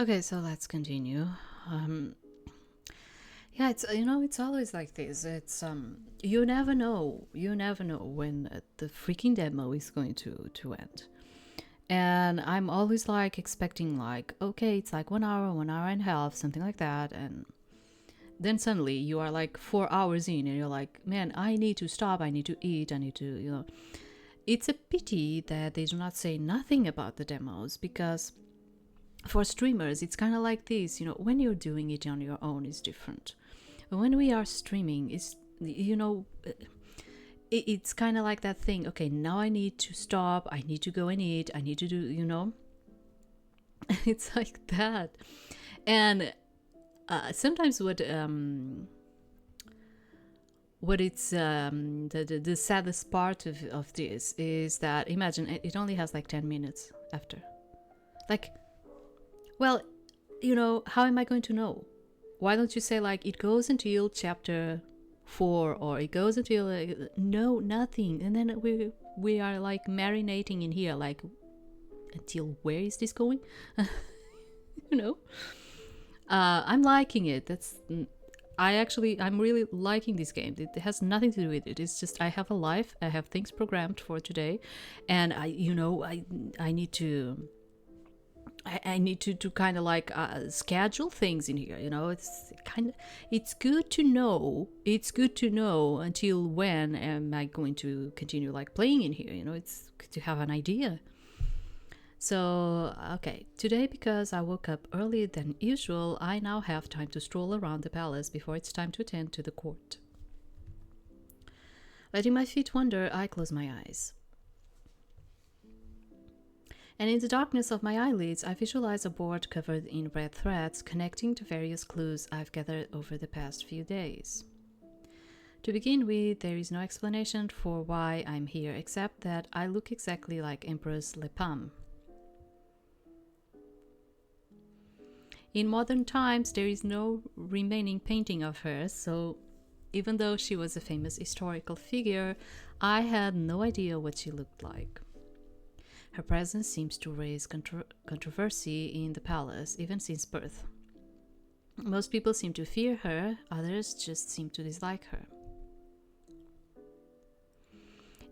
Okay, so let's continue. Um, yeah, it's always like this. You never know when the freaking demo is going to end. And I'm always like expecting like, okay, it's like 1 hour and a half, something like that, and then suddenly you are like 4 hours in, and you're like, man, I need to stop. I need to eat. I need to. It's a pity that they do not say nothing about the demos because for streamers, it's kind of like this. When you're doing it on your own, is different. When we are streaming, it's kind of like that thing. Okay, now I need to stop. I need to go and eat. I need to do. It's like that. And sometimes what it's the saddest part of this is that imagine it only has like 10 minutes after. Like, well, how am I going to know? Why don't you say like it goes until chapter 4 or it goes until no, nothing, and then we are like marinating in here like until where is this going? you know I'm liking it. I'm really liking this game. It has nothing to do with it. It's just I have a life. I have things programmed for today, and I need to. I need to kind of like schedule things in here. It's good to know. It's good to know until when am I going to continue like playing in here. It's good to have an idea. So, okay, today because I woke up earlier than usual, I now have time to stroll around the palace before it's time to attend to the court. Letting my feet wander, I close my eyes. And in the darkness of my eyelids, I visualize a board covered in red threads connecting to various clues I've gathered over the past few days. To begin with, there is no explanation for why I'm here except that I look exactly like Empress Lepam. In modern times, there is no remaining painting of her, so even though she was a famous historical figure, I had no idea what she looked like. Her presence seems to raise controversy in the palace, even since birth. Most people seem to fear her, others just seem to dislike her.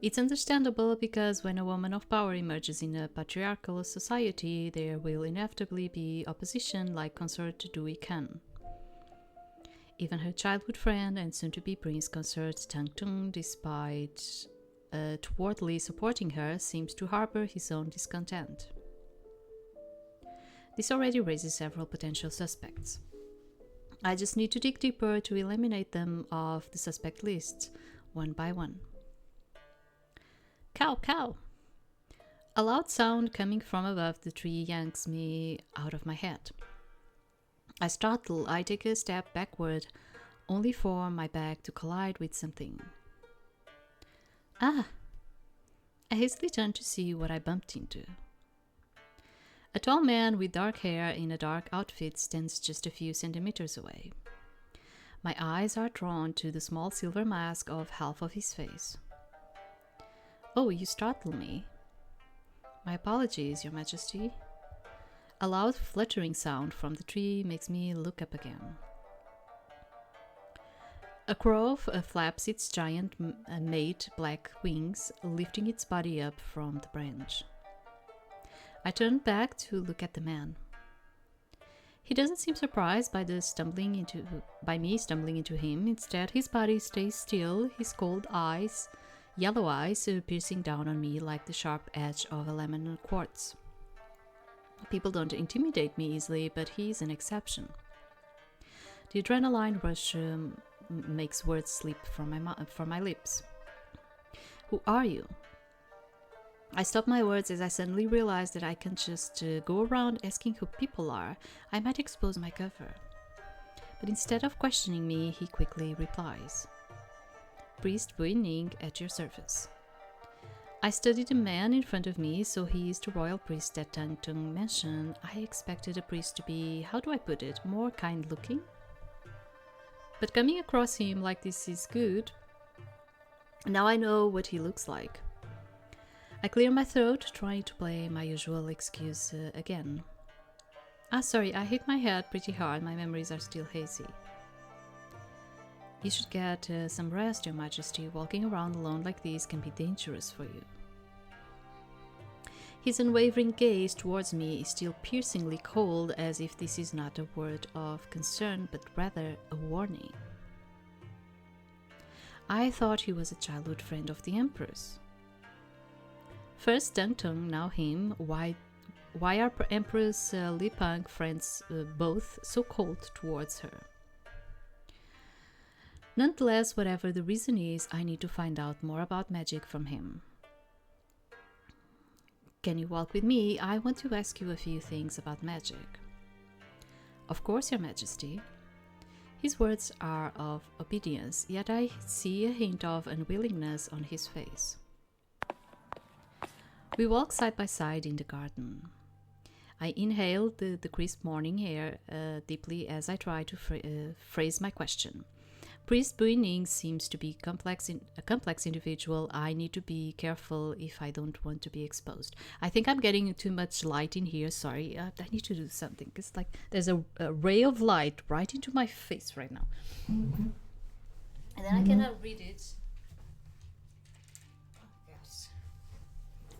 It's understandable because when a woman of power emerges in a patriarchal society, there will inevitably be opposition like Consort Vu Huyen. Even her childhood friend and soon-to-be Prince Consort Tang, despite thwartedly supporting her, seems to harbor his own discontent. This already raises several potential suspects. I just need to dig deeper to eliminate them off the suspect list, one by one. Cow, cow! A loud sound coming from above the tree yanks me out of my head. I startle, I take a step backward, only for my back to collide with something. Ah! I hastily turn to see what I bumped into. A tall man with dark hair in a dark outfit stands just a few centimeters away. My eyes are drawn to the small silver mask of half of his face. Oh, you startle me. My apologies, Your Majesty. A loud fluttering sound from the tree makes me look up again. A crow flaps its giant mate black wings, lifting its body up from the branch. I turn back to look at the man. He doesn't seem surprised by me stumbling into him. Instead, his body stays still, his cold eyes, yellow eyes, piercing down on me like the sharp edge of a lemon quartz. People don't intimidate me easily, but he's an exception. The adrenaline rush makes words slip from my lips. Who are you? I stop my words as I suddenly realize that I can't just go around asking who people are. I might expose my cover. But instead of questioning me, he quickly replies. Priest Vu Huyen at your service. I studied the man in front of me, so he is the royal priest that Tang mentioned. I expected a priest to be, how do I put it, more kind-looking? But coming across him like this is good. Now I know what he looks like. I clear my throat, trying to play my usual excuse again. Ah, sorry, I hit my head pretty hard. My memories are still hazy. You should get some rest, Your Majesty. Walking around alone like this can be dangerous for you. His unwavering gaze towards me is still piercingly cold, as if this is not a word of concern, but rather a warning. I thought he was a childhood friend of the Empress. First Tung Tung, now him. Why are Empress Li Pang friends both so cold towards her? Nonetheless, whatever the reason is, I need to find out more about magic from him. Can you walk with me? I want to ask you a few things about magic. Of course, Your Majesty. His words are of obedience, yet I see a hint of unwillingness on his face. We walk side by side in the garden. I inhale the crisp morning air deeply as I try to phrase my question. Priest Vu Huyen seems to be a complex individual. I need to be careful if I don't want to be exposed. I think I'm getting too much light in here. Sorry, I need to do something. It's like there's a ray of light right into my face right now. And then I cannot read it. Yes.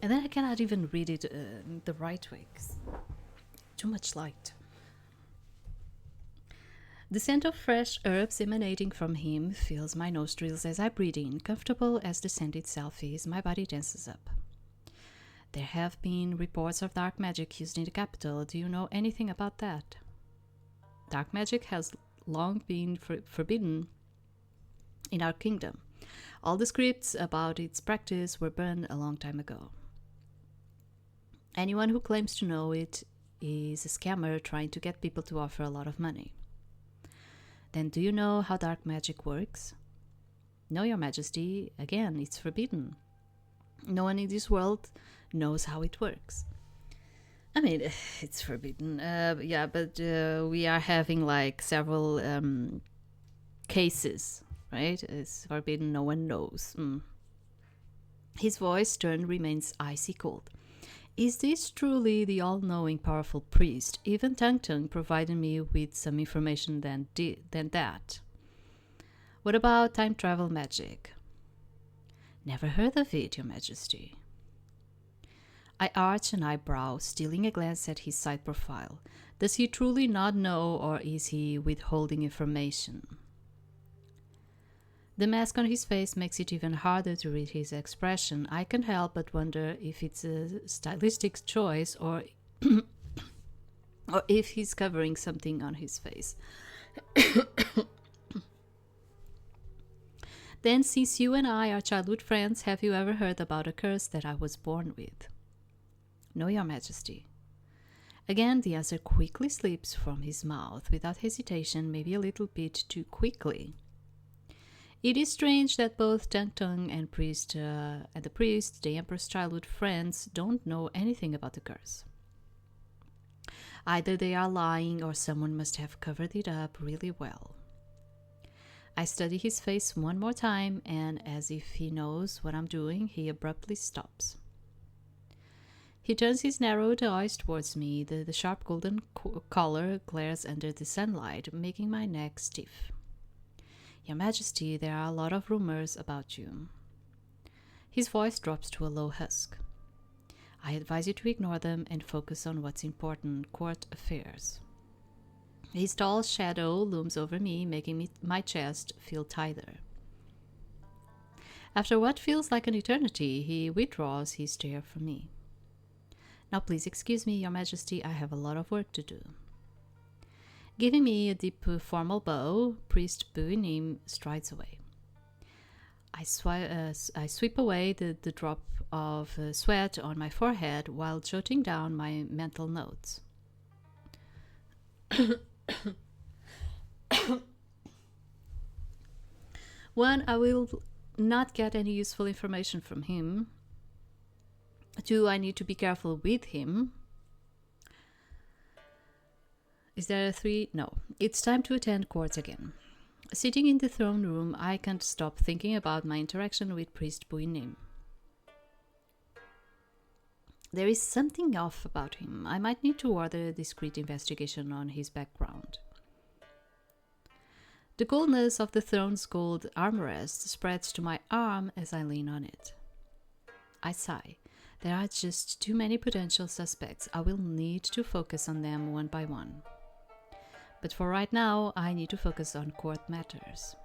And then I cannot even read it the right way. Too much light. The scent of fresh herbs emanating from him fills my nostrils as I breathe in. Comfortable as the scent itself is, my body tenses up. There have been reports of dark magic used in the capital. Do you know anything about that? Dark magic has long been forbidden in our kingdom. All the scripts about its practice were burned a long time ago. Anyone who claims to know it is a scammer trying to get people to offer a lot of money. Then do you know how dark magic works? No, Your Majesty. Again, it's forbidden. No one in this world knows how it works. I mean, it's forbidden. Yeah, but we are having like several cases, right? It's forbidden, no one knows. His voice tone remains icy cold. Is this truly the all-knowing, powerful priest? Even Tung Tung provided me with some information than that. What about time travel magic? Never heard of it, Your Majesty. I arch an eyebrow, stealing a glance at his side profile. Does he truly not know, or is he withholding information? The mask on his face makes it even harder to read his expression. I can't help but wonder if it's a stylistic choice or if he's covering something on his face. Then, since you and I are childhood friends, have you ever heard about a curse that I was born with? No, Your Majesty. Again, the answer quickly slips from his mouth, without hesitation, maybe a little bit too quickly. It is strange that both Tung Tung and the priest, the Emperor's childhood friends, don't know anything about the curse. Either they are lying or someone must have covered it up really well. I study his face one more time, and as if he knows what I'm doing, he abruptly stops. He turns his narrowed eyes towards me. The sharp golden collar glares under the sunlight, making my neck stiff. Your Majesty, there are a lot of rumors about you. His voice drops to a low husk. I advise you to ignore them and focus on what's important, court affairs. His tall shadow looms over me, making my chest feel tighter. After what feels like an eternity, he withdraws his stare from me. Now please excuse me, Your Majesty, I have a lot of work to do. Giving me a deep, formal bow, Priest Vu Huyen strides away. I sweep away the drop of sweat on my forehead while jotting down my mental notes. One, I will not get any useful information from him. Two, I need to be careful with him. Is there a three? No. It's time to attend court again. Sitting in the throne room, I can't stop thinking about my interaction with Priest Vu Huyen. There is something off about him. I might need to order a discreet investigation on his background. The coldness of the throne's gold armrest spreads to my arm as I lean on it. I sigh. There are just too many potential suspects. I will need to focus on them one by one. But for right now, I need to focus on court matters.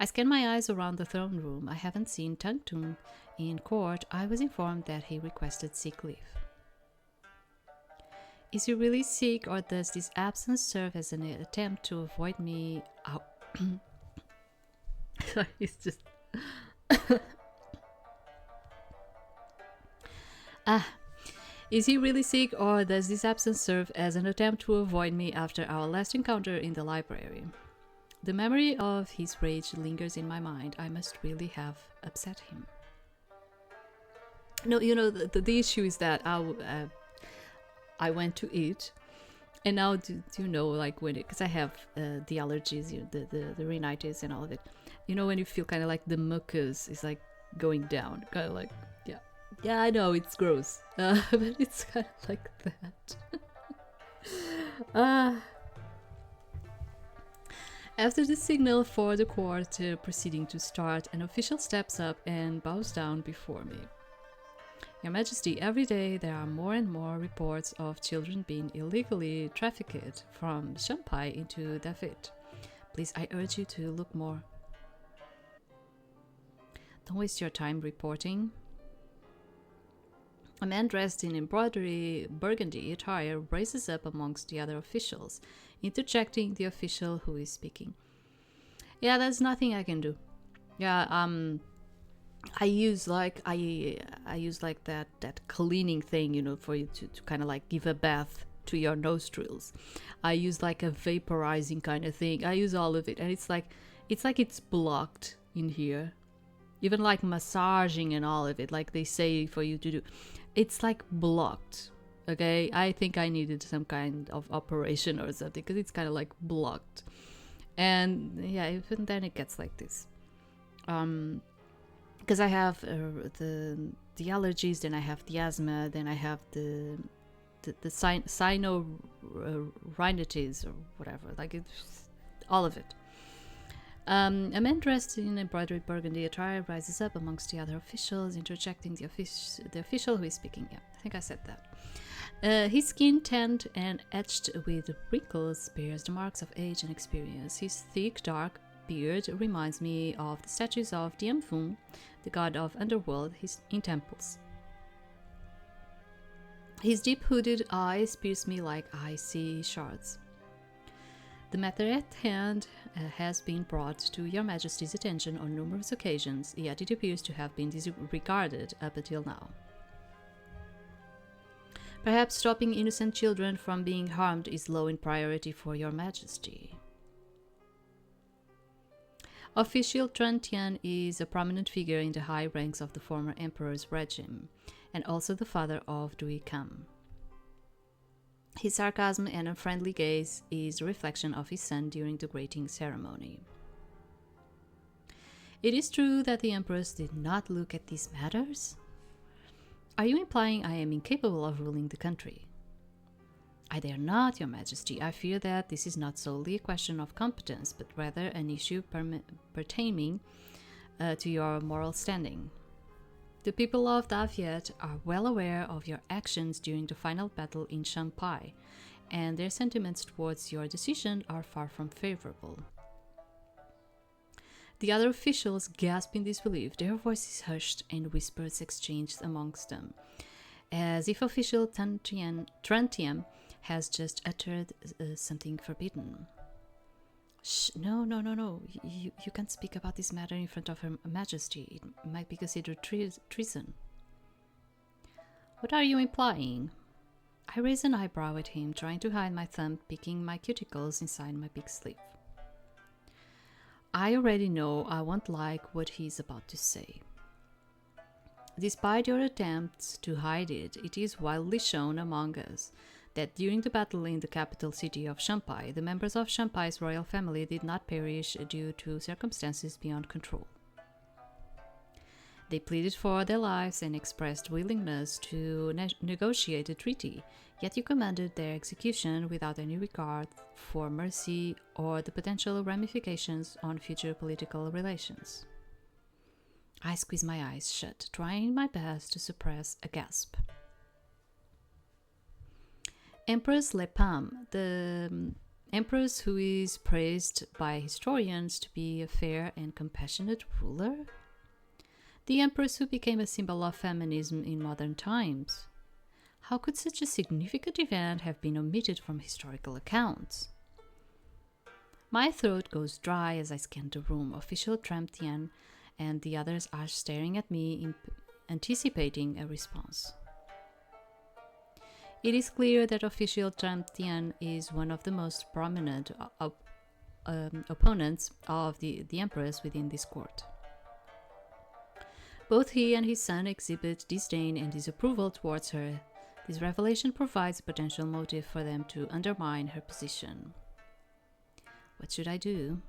I scan my eyes around the throne room. I haven't seen Tung Tung in court. I was informed that he requested sick leave. Is he really sick, or does this absence serve as an attempt to avoid me? Sorry, it's just... Is he really sick, or does this absence serve as an attempt to avoid me after our last encounter in the library? The memory of his rage lingers in my mind. I must really have upset him. No, the issue is that I went to eat, and now do you know, like, when because I have the allergies, the rhinitis and all of it. You know, when you feel kind of like the mucus is like going down, kind of like, yeah, I know it's gross, but it's kind of like that. After the signal for the court proceeding to start, an official steps up and bows down before me. Your Majesty, every day there are more and more reports of children being illegally trafficked from Shanghai into David. Please, I urge you to look more. Don't waste your time reporting. A man dressed in embroidery burgundy attire raises up amongst the other officials, interjecting the official who is speaking. Yeah, there's nothing I can do. Yeah, I use like that cleaning thing, for you to kind of like give a bath to your nostrils. I use like a vaporizing kind of thing. I use all of it, and it's like it's blocked in here. Even like massaging and all of it, like they say for you to do. It's like blocked, okay? I think I needed some kind of operation or something, because it's kind of like blocked. And yeah, even then it gets like this. Because I have the allergies, then I have the asthma, then I have the rhinitis or whatever, like it's all of it. A man dressed in embroidery burgundy attire rises up amongst the other officials, interjecting the official who is speaking. Yeah, I think I said that. His skin tanned and etched with wrinkles bears the marks of age and experience. His thick, dark beard reminds me of the statues of Dianfeng, the god of underworld, in temples. His deep hooded eyes pierce me like icy shards. The matter at hand has been brought to Your Majesty's attention on numerous occasions, yet it appears to have been disregarded up until now. Perhaps stopping innocent children from being harmed is low in priority for Your Majesty. Official Tran Tian is a prominent figure in the high ranks of the former emperor's regime, and also the father of Dui Kam. His sarcasm and unfriendly gaze is a reflection of his son during the grating ceremony. It is true that the Empress did not look at these matters? Are you implying I am incapable of ruling the country? I dare not, Your Majesty. I fear that this is not solely a question of competence, but rather an issue pertaining to your moral standing. The people of Daviet are well aware of your actions during the final battle in Shanghai, and their sentiments towards your decision are far from favorable. The other officials gasp in disbelief, their voices hushed and whispers exchanged amongst them, as if official Tran Tian has just uttered something forbidden. Shh, no. You can't speak about this matter in front of Her Majesty. It might be considered treason. What are you implying? I raise an eyebrow at him, trying to hide my thumb picking my cuticles inside my big sleeve. I already know I won't like what he's about to say. Despite your attempts to hide it, it is widely shown among us that during the battle in the capital city of Shanghai, the members of Shanghai's royal family did not perish due to circumstances beyond control. They pleaded for their lives and expressed willingness to negotiate a treaty, yet you commanded their execution without any regard for mercy or the potential ramifications on future political relations. I squeezed my eyes shut, trying my best to suppress a gasp. Empress Lepam, the empress who is praised by historians to be a fair and compassionate ruler? The empress who became a symbol of feminism in modern times? How could such a significant event have been omitted from historical accounts? My throat goes dry as I scan the room. Official Tramp Tien and the others are staring at me, anticipating a response. It is clear that Official Tramp Tien is one of the most prominent opponents of the Empress within this court. Both he and his son exhibit disdain and disapproval towards her. This revelation provides a potential motive for them to undermine her position. What should I do?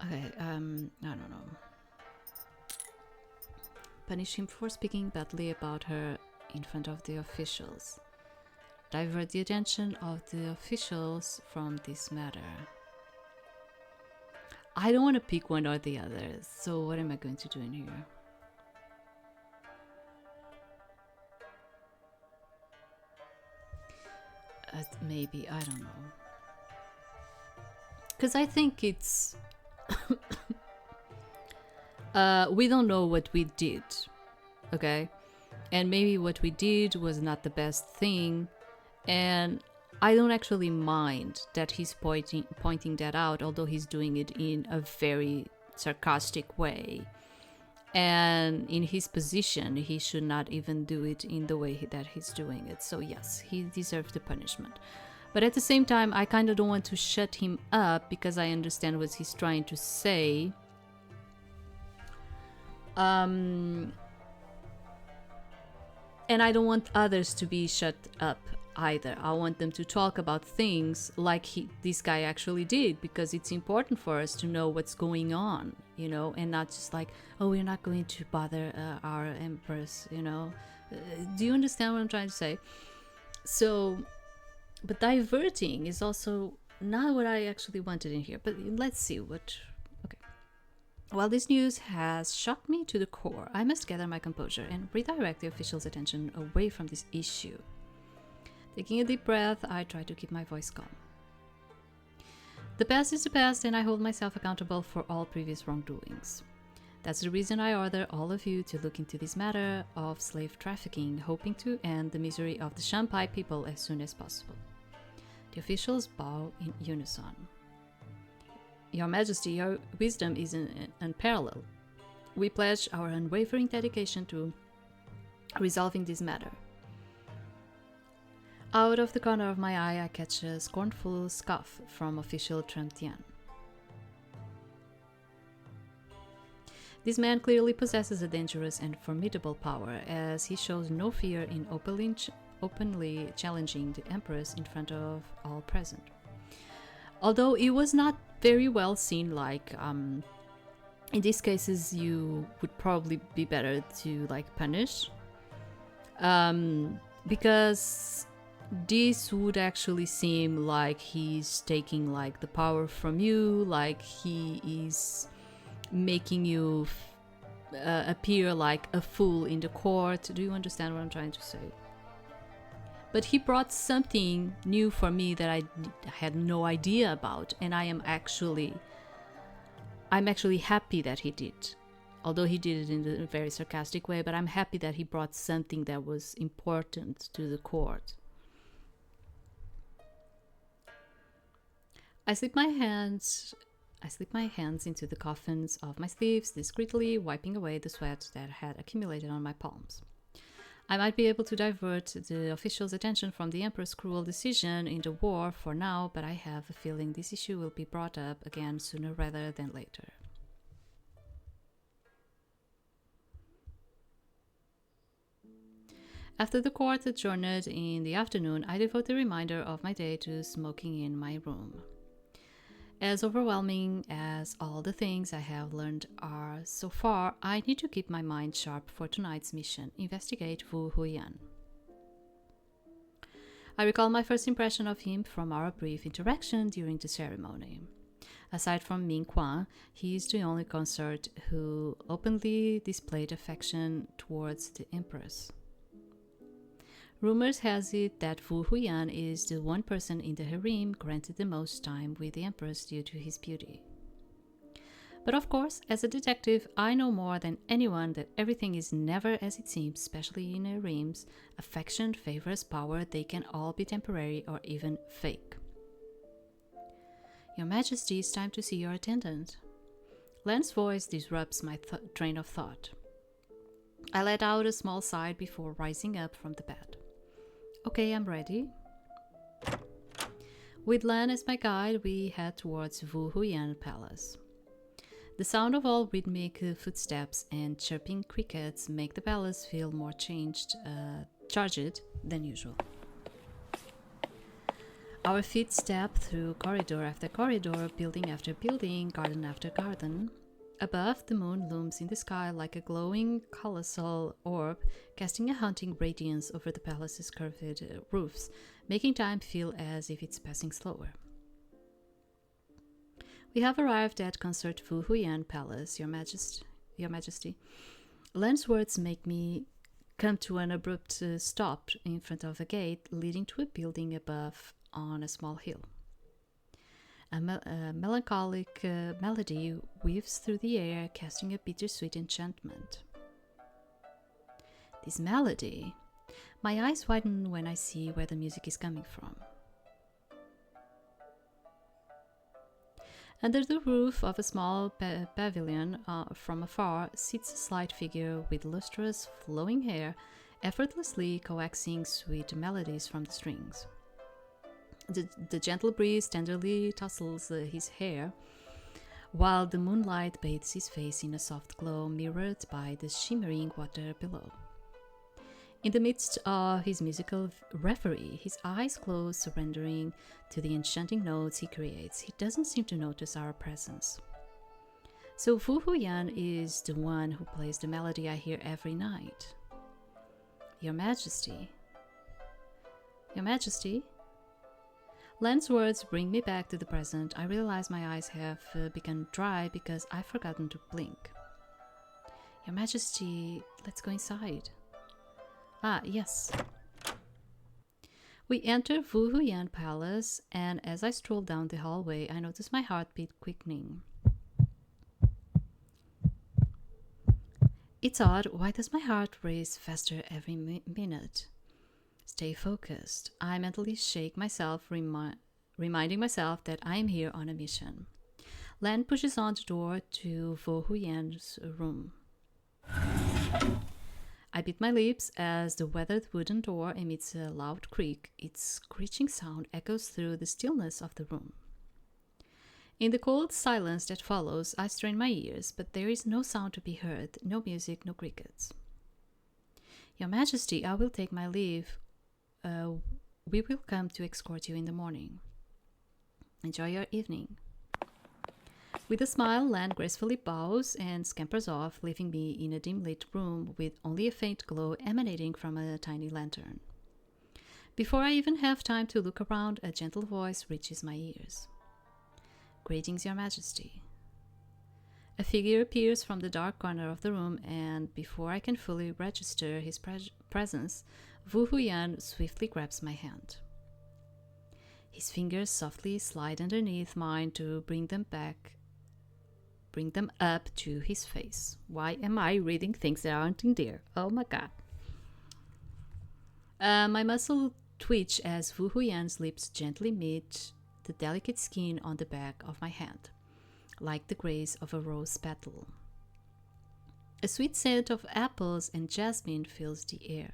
Okay, I don't know. Punish him for speaking badly about her in front of the officials. Divert the attention of the officials from this matter. I don't want to pick one or the other, so what am I going to do in here? Maybe, I don't know. Because I think it's... we don't know what we did, okay? And maybe what we did was not the best thing, and I don't actually mind that he's pointing that out, although he's doing it in a very sarcastic way. And in his position, he should not even do it in the way that he's doing it. So yes, he deserves the punishment. But at the same time, I kind of don't want to shut him up because I understand what he's trying to say. And I don't want others to be shut up either. I want them to talk about things like this guy actually did, because it's important for us to know what's going on, you know, and not just like, oh, we're not going to bother our empress, you know. Do you understand what I'm trying to say? So, but diverting is also not what I actually wanted in here, but let's see what... Okay. While this news has shocked me to the core, I must gather my composure and redirect the officials' attention away from this issue. Taking a deep breath, I try to keep my voice calm. The past is the past, and I hold myself accountable for all previous wrongdoings. That's the reason I order all of you to look into this matter of slave trafficking, hoping to end the misery of the Shanpai people as soon as possible. The officials bow in unison. Your Majesty, your wisdom is unparalleled. We pledge our unwavering dedication to resolving this matter. Out of the corner of my eye, I catch a scornful scoff from Official Tramp Tien. This man clearly possesses a dangerous and formidable power, as he shows no fear in openly challenging the Empress in front of all present. Although it was not very well seen, like, in these cases you would probably be better to, like, punish. Because this would actually seem like he's taking, like, the power from you, like he is making you appear like a fool in the court. Do you understand what I'm trying to say? But he brought something new for me that I had no idea about, and I'm actually happy that he did. Although he did it in a very sarcastic way, but I'm happy that he brought something that was important to the court. I slip my hands into the coffins of my sleeves, discreetly wiping away the sweat that had accumulated on my palms. I might be able to divert the officials' attention from the Emperor's cruel decision in the war for now, but I have a feeling this issue will be brought up again sooner rather than later. After the court adjourned in the afternoon, I devote the remainder of my day to smoking in my room. As overwhelming as all the things I have learned are so far, I need to keep my mind sharp for tonight's mission: investigate Vu Huyen. I recall my first impression of him from our brief interaction during the ceremony. Aside from Ming Quan, he is the only consort who openly displayed affection towards the Empress. Rumors has it that Vu Huyen is the one person in the harem granted the most time with the Empress due to his beauty. But of course, as a detective, I know more than anyone that everything is never as it seems, especially in harems. Affection, favors, power, they can all be temporary or even fake. Your Majesty, it's time to see your attendant. Lan's voice disrupts my train of thought. I let out a small sigh before rising up from the bed. Okay, I'm ready. With Lan as my guide, we head towards Vu Huyen Palace. The sound of all rhythmic footsteps and chirping crickets make the palace feel more charged than usual. Our feet step through corridor after corridor, building after building, garden after garden. Above, the moon looms in the sky like a glowing, colossal orb, casting a haunting radiance over the palace's curved roofs, making time feel as if it's passing slower. We have arrived at Consort Vu Huyen Palace, Your Majesty. Lan's words make me come to an abrupt stop in front of a gate leading to a building above on a small hill. A melancholic melody weaves through the air, casting a bittersweet enchantment. This melody, my eyes widen when I see where the music is coming from. Under the roof of a small pavilion, from afar, sits a slight figure with lustrous, flowing hair, effortlessly coaxing sweet melodies from the strings. The gentle breeze tenderly tousles his hair, while the moonlight bathes his face in a soft glow mirrored by the shimmering water below. In the midst of his musical reverie, his eyes close, surrendering to the enchanting notes he creates. He doesn't seem to notice our presence. So Vu Huyen is the one who plays the melody I hear every night. Your Majesty. Your Majesty? Lan's words bring me back to the present. I realize my eyes have become dry because I've forgotten to blink. Your Majesty, let's go inside. Ah, yes. We enter Vu Huyen Palace, and as I stroll down the hallway, I notice my heartbeat quickening. It's odd, why does my heart race faster every minute? Stay focused. I mentally shake myself, reminding myself that I am here on a mission. Lan pushes on the door to Vu Huyen's room. I bit my lips as the weathered wooden door emits a loud creak. Its screeching sound echoes through the stillness of the room. In the cold silence that follows, I strain my ears, but there is no sound to be heard, no music, no crickets. Your Majesty, I will take my leave. We will come to escort you in the morning. Enjoy your evening. With a smile, Lan gracefully bows and scampers off, leaving me in a dim-lit room with only a faint glow emanating from a tiny lantern. Before I even have time to look around, a gentle voice reaches my ears. Greetings, Your Majesty. A figure appears from the dark corner of the room, and before I can fully register his presence, Vu Huyen swiftly grabs my hand. His fingers softly slide underneath mine to bring them up to his face. Why am I reading things that aren't in there? Oh my god. My muscle twitch as Vu Huyen's lips gently meet the delicate skin on the back of my hand, like the grace of a rose petal. A sweet scent of apples and jasmine fills the air.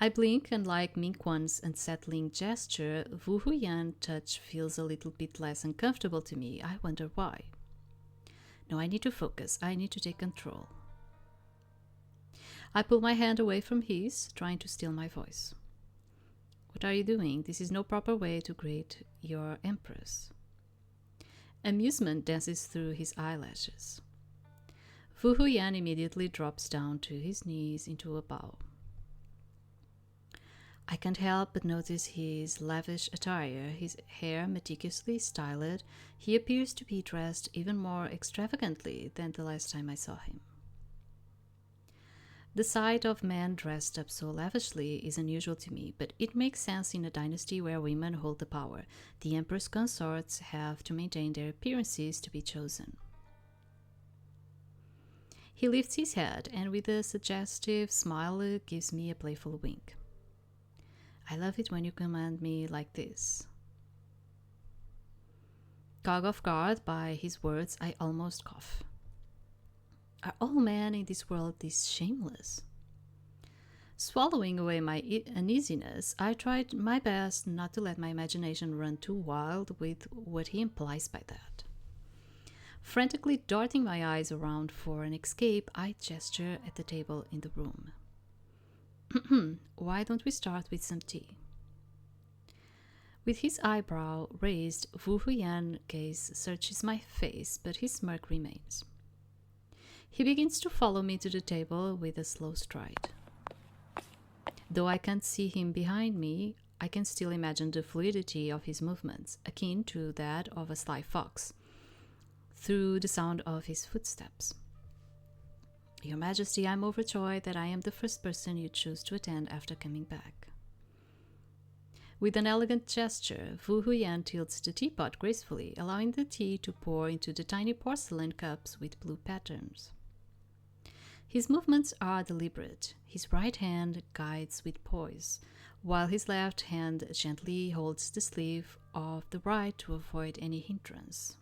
I blink, and like Ming Quan's unsettling gesture, Vu Huyen's touch feels a little bit less uncomfortable to me. I wonder why. No, I need to focus. I need to take control. I pull my hand away from his, trying to still my voice. What are you doing? This is no proper way to greet your empress. Amusement dances through his eyelashes. Vu Huyen immediately drops down to his knees into a bow. I can't help but notice his lavish attire, his hair meticulously styled. He appears to be dressed even more extravagantly than the last time I saw him. The sight of men dressed up so lavishly is unusual to me, but it makes sense in a dynasty where women hold the power. The emperor's consorts have to maintain their appearances to be chosen. He lifts his head and with a suggestive smile gives me a playful wink. I love it when you command me like this. Caught off guard by his words, I almost cough. Are all men in this world this shameless? Swallowing away my uneasiness, I tried my best not to let my imagination run too wild with what he implies by that. Frantically darting my eyes around for an escape, I gesture at the table in the room. Why don't we start with some tea? With his eyebrow raised, Vu Huyen's gaze searches my face, but his smirk remains. He begins to follow me to the table with a slow stride. Though I can't see him behind me, I can still imagine the fluidity of his movements, akin to that of a sly fox, through the sound of his footsteps. Your Majesty, I am overjoyed that I am the first person you choose to attend after coming back. With an elegant gesture, Vu Huyen tilts the teapot gracefully, allowing the tea to pour into the tiny porcelain cups with blue patterns. His movements are deliberate. His right hand guides with poise, while his left hand gently holds the sleeve of the right to avoid any hindrance.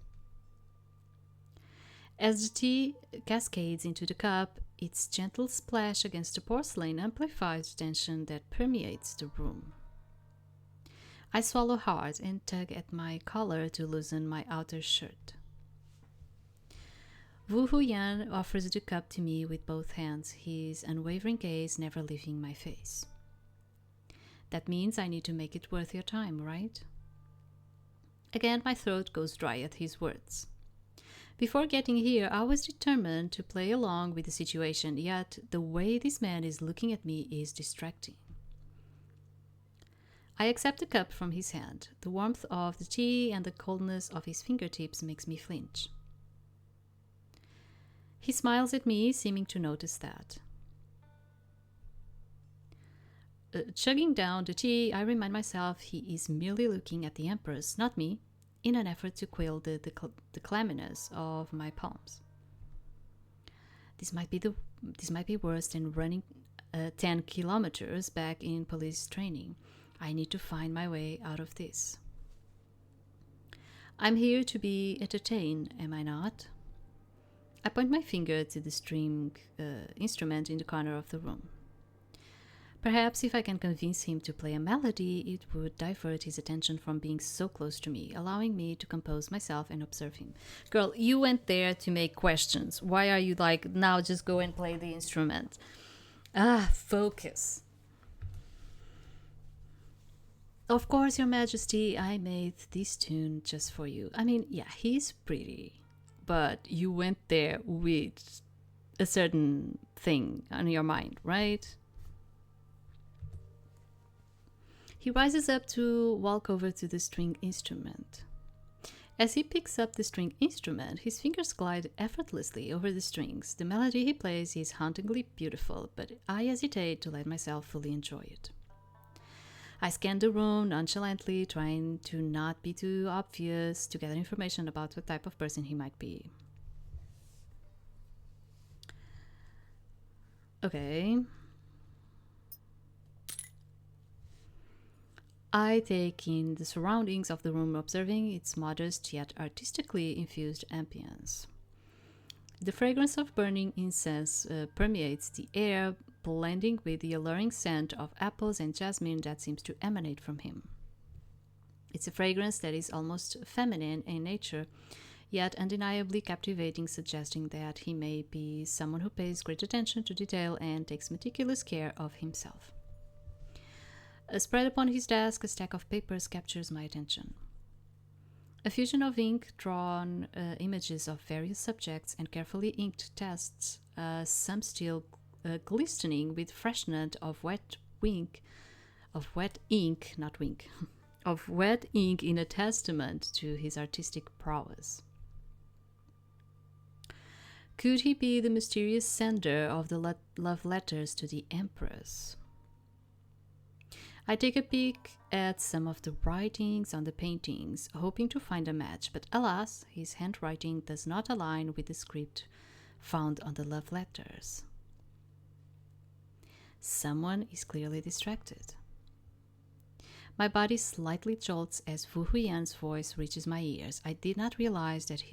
As the tea cascades into the cup, its gentle splash against the porcelain amplifies the tension that permeates the room. I swallow hard and tug at my collar to loosen my outer shirt. Vu Huyen offers the cup to me with both hands, his unwavering gaze never leaving my face. That means I need to make it worth your time, right? Again, my throat goes dry at his words. Before getting here, I was determined to play along with the situation, yet the way this man is looking at me is distracting. I accept the cup from his hand. The warmth of the tea and the coldness of his fingertips makes me flinch. He smiles at me, seeming to notice that. Chugging down the tea, I remind myself he is merely looking at the Empress, not me, in an effort to quell the clamminess of my palms. This might be worse than running 10 kilometers back in police training. I need to find my way out of this. I'm here to be entertained, am I not? I point my finger to the string instrument in the corner of the room. Perhaps if I can convince him to play a melody, it would divert his attention from being so close to me, allowing me to compose myself and observe him. Girl, you went there to make questions. Why are you like, now just go and play the instrument? Focus. Of course, Your Majesty, I made this tune just for you. I mean, yeah, he's pretty, but you went there with a certain thing on your mind, right? He rises up to walk over to the string instrument. As he picks up the string instrument, his fingers glide effortlessly over the strings. The melody he plays is hauntingly beautiful, but I hesitate to let myself fully enjoy it. I scan the room nonchalantly, trying to not be too obvious, to gather information about what type of person he might be. Okay. I take in the surroundings of the room, observing its modest yet artistically infused ambience. The fragrance of burning incense permeates the air, blending with the alluring scent of apples and jasmine that seems to emanate from him. It's a fragrance that is almost feminine in nature, yet undeniably captivating, suggesting that he may be someone who pays great attention to detail and takes meticulous care of himself. Spread upon his desk, a stack of papers captures my attention. A fusion of ink, drawn images of various subjects, and carefully inked tests, some still glistening with freshness of wet ink, not wink, of wet ink in a testament to his artistic prowess. Could he be the mysterious sender of the love letters to the Empress? I take a peek at some of the writings on the paintings, hoping to find a match, but alas, his handwriting does not align with the script found on the love letters. Someone is clearly distracted. My body slightly jolts as Vu Huyen's voice reaches my ears. I did not realize that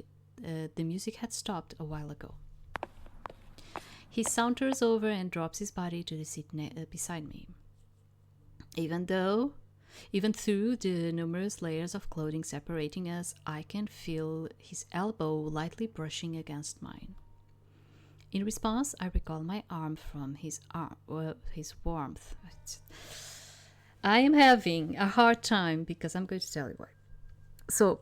the music had stopped a while ago. He saunters over and drops his body to the seat beside me. Even through the numerous layers of clothing separating us, I can feel his elbow lightly brushing against mine. In response, I recall my arm from his warmth. I am having a hard time because I'm going to tell you why. So,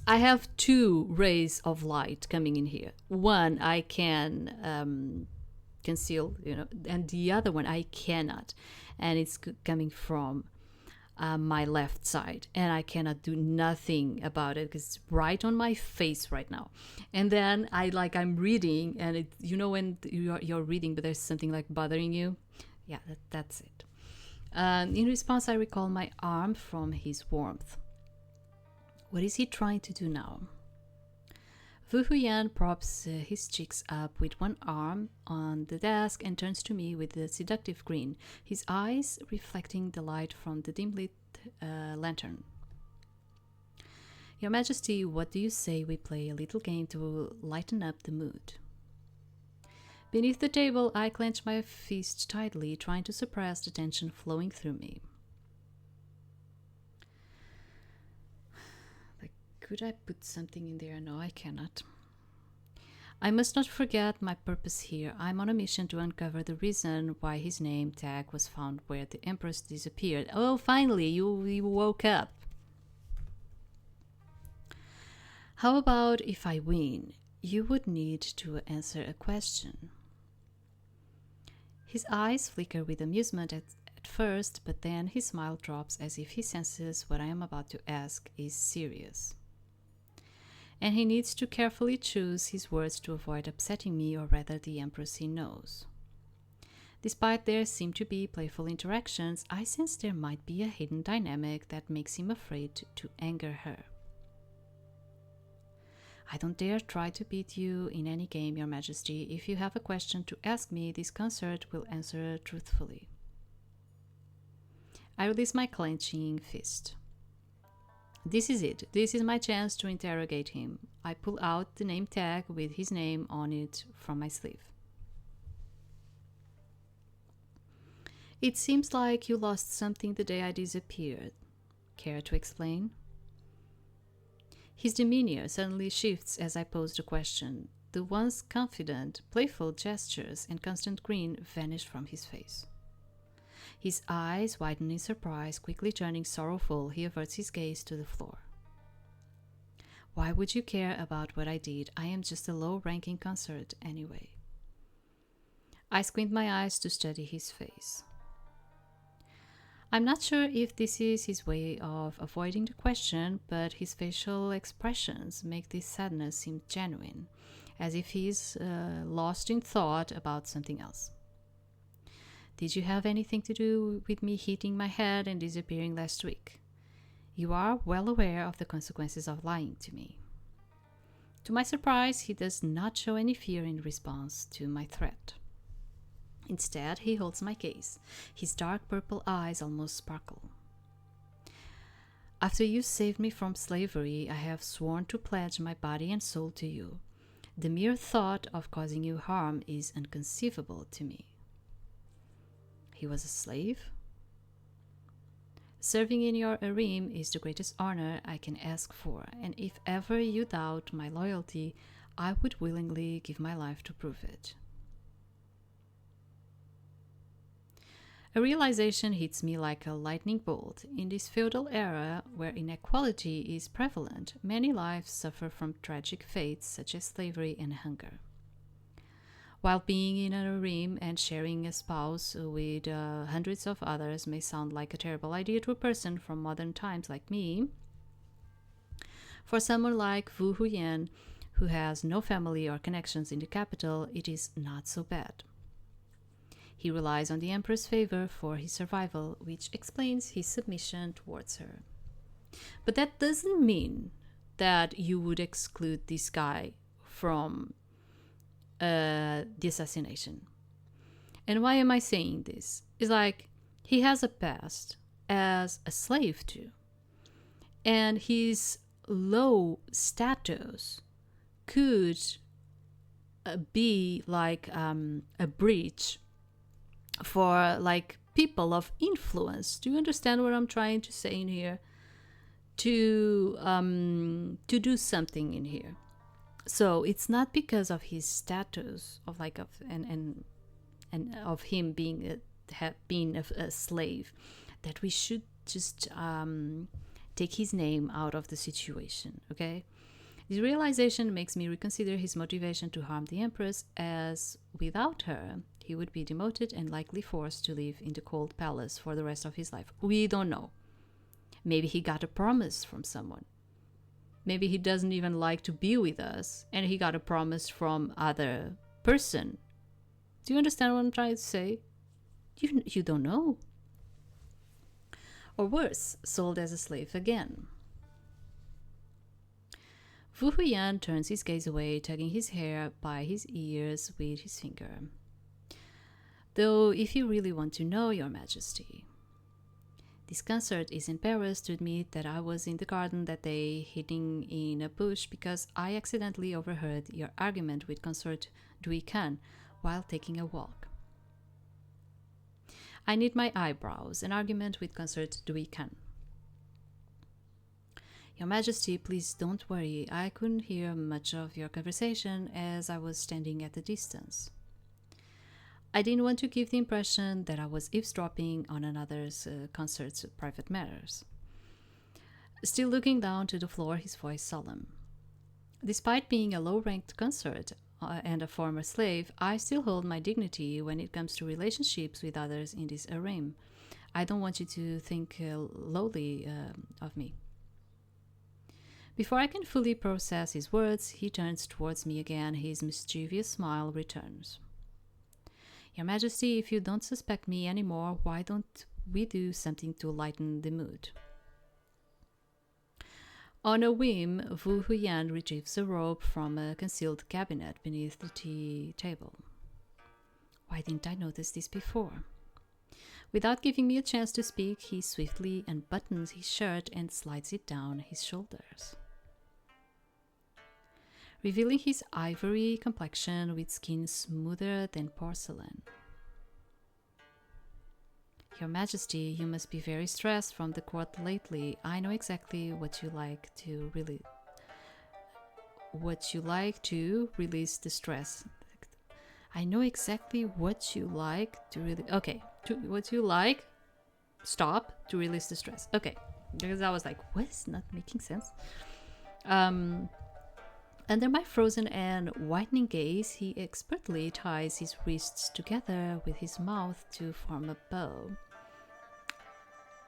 I have two rays of light coming in here. One I can conceal, and the other one I cannot, and it's coming from my left side, and I cannot do nothing about it because it's right on my face right now. And then I'm reading, and when you're reading, but there's something like bothering you. Yeah, that's it. In response, I recall my arm from his warmth. What is he trying to do now? Vu Huyen props his cheeks up with one arm on the desk and turns to me with a seductive grin, his eyes reflecting the light from the dim-lit lantern. Your Majesty, what do you say we play a little game to lighten up the mood? Beneath the table, I clench my fist tightly, trying to suppress the tension flowing through me. Could I put something in there? No, I cannot. I must not forget my purpose here. I'm on a mission to uncover the reason why his name tag was found where the Empress disappeared. Oh, finally, you woke up. How about if I win? You would need to answer a question. His eyes flicker with amusement at first, but then his smile drops as if he senses what I am about to ask is serious. And he needs to carefully choose his words to avoid upsetting me, or rather the Empress he knows. Despite there seem to be playful interactions, I sense there might be a hidden dynamic that makes him afraid to anger her. I don't dare try to beat you in any game, Your Majesty. If you have a question to ask me, this Consort will answer truthfully. I release my clenching fist. This is it. This is my chance to interrogate him. I pull out the name tag with his name on it from my sleeve. It seems like you lost something the day I disappeared. Care to explain? His demeanor suddenly shifts as I pose the question. The once confident, playful gestures and constant grin vanish from his face. His eyes widen in surprise, quickly turning sorrowful. He averts his gaze to the floor. Why would you care about what I did? I am just a low-ranking consort anyway. I squint my eyes to study his face. I'm not sure if this is his way of avoiding the question, but his facial expressions make this sadness seem genuine, as if he's lost in thought about something else. Did you have anything to do with me hitting my head and disappearing last week? You are well aware of the consequences of lying to me. To my surprise, he does not show any fear in response to my threat. Instead, he holds my gaze. His dark purple eyes almost sparkle. After you saved me from slavery, I have sworn to pledge my body and soul to you. The mere thought of causing you harm is inconceivable to me. He was a slave? Serving in your harem is the greatest honor I can ask for, and if ever you doubt my loyalty, I would willingly give my life to prove it. A realization hits me like a lightning bolt. In this feudal era where inequality is prevalent, many lives suffer from tragic fates such as slavery and hunger. While being in a harem and sharing a spouse with hundreds of others may sound like a terrible idea to a person from modern times like me, for someone like Vu Huyen, who has no family or connections in the capital, it is not so bad. He relies on the Emperor's favor for his survival, which explains his submission towards her. But that doesn't mean that you would exclude this guy from the assassination. And why am I saying this? It's like he has a past as a slave too. And his low status could be like a breach for like people of influence. Do you understand what I'm trying to say in here? To do something in here. So it's not because of his status of like of and of him being a slave that we should just take his name out of the situation. Okay. This realization makes me reconsider his motivation to harm the Empress, as without her, he would be demoted and likely forced to live in the cold palace for the rest of his life. We don't know. Maybe he got a promise from someone. Maybe he doesn't even like to be with us and he got a promise from other person. Do you understand what I'm trying to say? You don't know. Or worse, sold as a slave again. Vu Huyen turns his gaze away, tugging his hair by his ears with his finger. Though, if you really want to know, Your Majesty, this Consort is embarrassed to admit that I was in the garden that day, hiding in a bush, because I accidentally overheard your argument with Consort Duikan while taking a walk. I knit my eyebrows. An argument with Consort Duikan. Your Majesty, please don't worry. I couldn't hear much of your conversation as I was standing at a distance. I didn't want to give the impression that I was eavesdropping on another's Consort's private matters. Still looking down to the floor, his voice solemn. Despite being a low-ranked Consort and a former slave, I still hold my dignity when it comes to relationships with others in this harem. I don't want you to think lowly of me. Before I can fully process his words, he turns towards me again. His mischievous smile returns. Your Majesty, if you don't suspect me anymore, why don't we do something to lighten the mood? On a whim, Vu Huyen retrieves a robe from a concealed cabinet beneath the tea table. Why didn't I notice this before? Without giving me a chance to speak, he swiftly unbuttons his shirt and slides it down his shoulders, revealing his ivory complexion with skin smoother than porcelain. Your Majesty, you must be very stressed from the court lately. I know exactly what you like to release the stress. I know exactly what you like to really... Okay, what you like, stop, to release the stress. Okay, because I was like, what? It's not making sense. Under my frozen and widening gaze, he expertly ties his wrists together with his mouth to form a bow.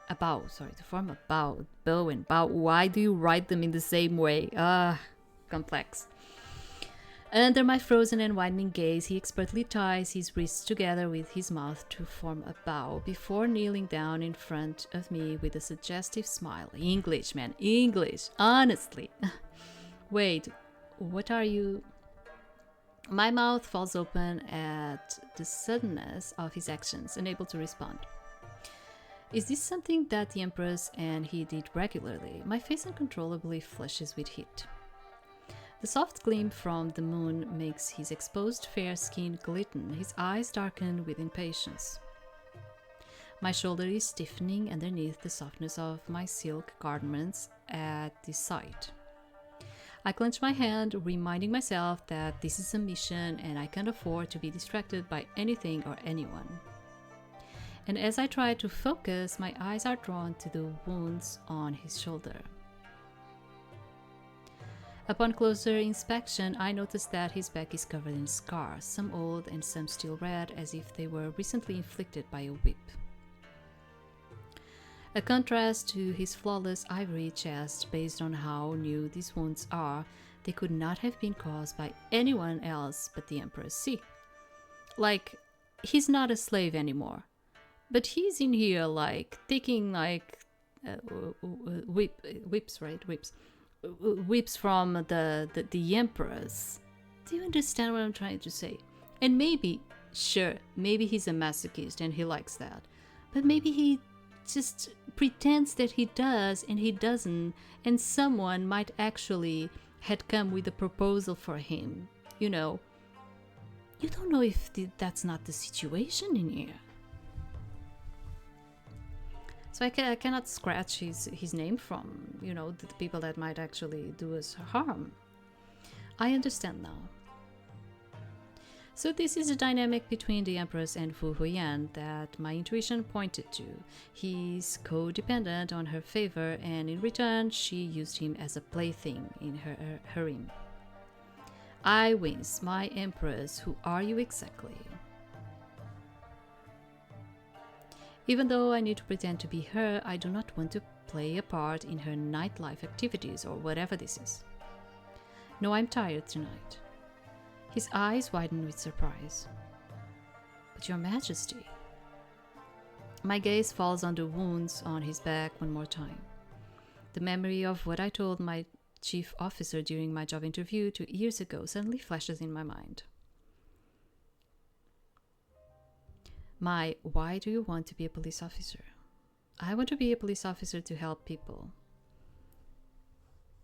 To form a bow. Bow and bow. Why do you write them in the same way? Complex. Under my frozen and widening gaze, he expertly ties his wrists together with his mouth to form a bow before kneeling down in front of me with a suggestive smile. English, man. English. Honestly. Wait. What are you? My mouth falls open at the suddenness of his actions, unable to respond. Is this something that the Empress and he did regularly? My face uncontrollably flushes with heat. The soft gleam from the moon makes his exposed fair skin glisten, his eyes darken with impatience. My shoulder is stiffening underneath the softness of my silk garments at this sight. I clench my hand, reminding myself that this is a mission and I can't afford to be distracted by anything or anyone. and as I try to focus, my eyes are drawn to the wounds on his shoulder. Upon closer inspection, I notice that his back is covered in scars, some old and some still red, as if they were recently inflicted by a whip. A contrast to his flawless ivory chest. Based on how new these wounds are, they could not have been caused by anyone else but the Empress. See, like, he's not a slave anymore, but he's in here like taking like whips from the Empress. Do you understand what I'm trying to say? And maybe, sure, maybe he's a masochist and he likes that, but maybe he just pretends that he does and he doesn't, and someone might actually had come with a proposal for him. You know, you don't know if that's not the situation in here. So I cannot scratch his name from, you know, the people that might actually do us harm. I understand now. So this is a dynamic between the Empress and Vu Huyen that my intuition pointed to. He's codependent on her favor, and in return, she used him as a plaything in her harem. I wince. My Empress, who are you exactly? Even though I need to pretend to be her, I do not want to play a part in her nightlife activities or whatever this is. No, I'm tired tonight. His eyes widen with surprise. But Your Majesty. My gaze falls on the wounds on his back one more time. The memory of what I told my chief officer during my job interview 2 years ago suddenly flashes in my mind. Why do you want to be a police officer? I want to be a police officer to help people.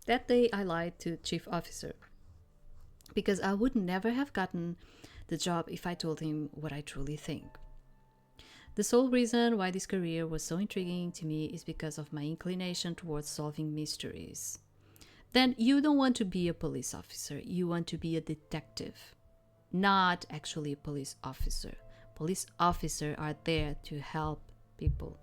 That day I lied to chief officer because I would never have gotten the job if I told him what I truly think. The sole reason why this career was so intriguing to me is because of my inclination towards solving mysteries. Then you don't want to be a police officer, you want to be a detective, not actually a police officer. Police officers are there to help people.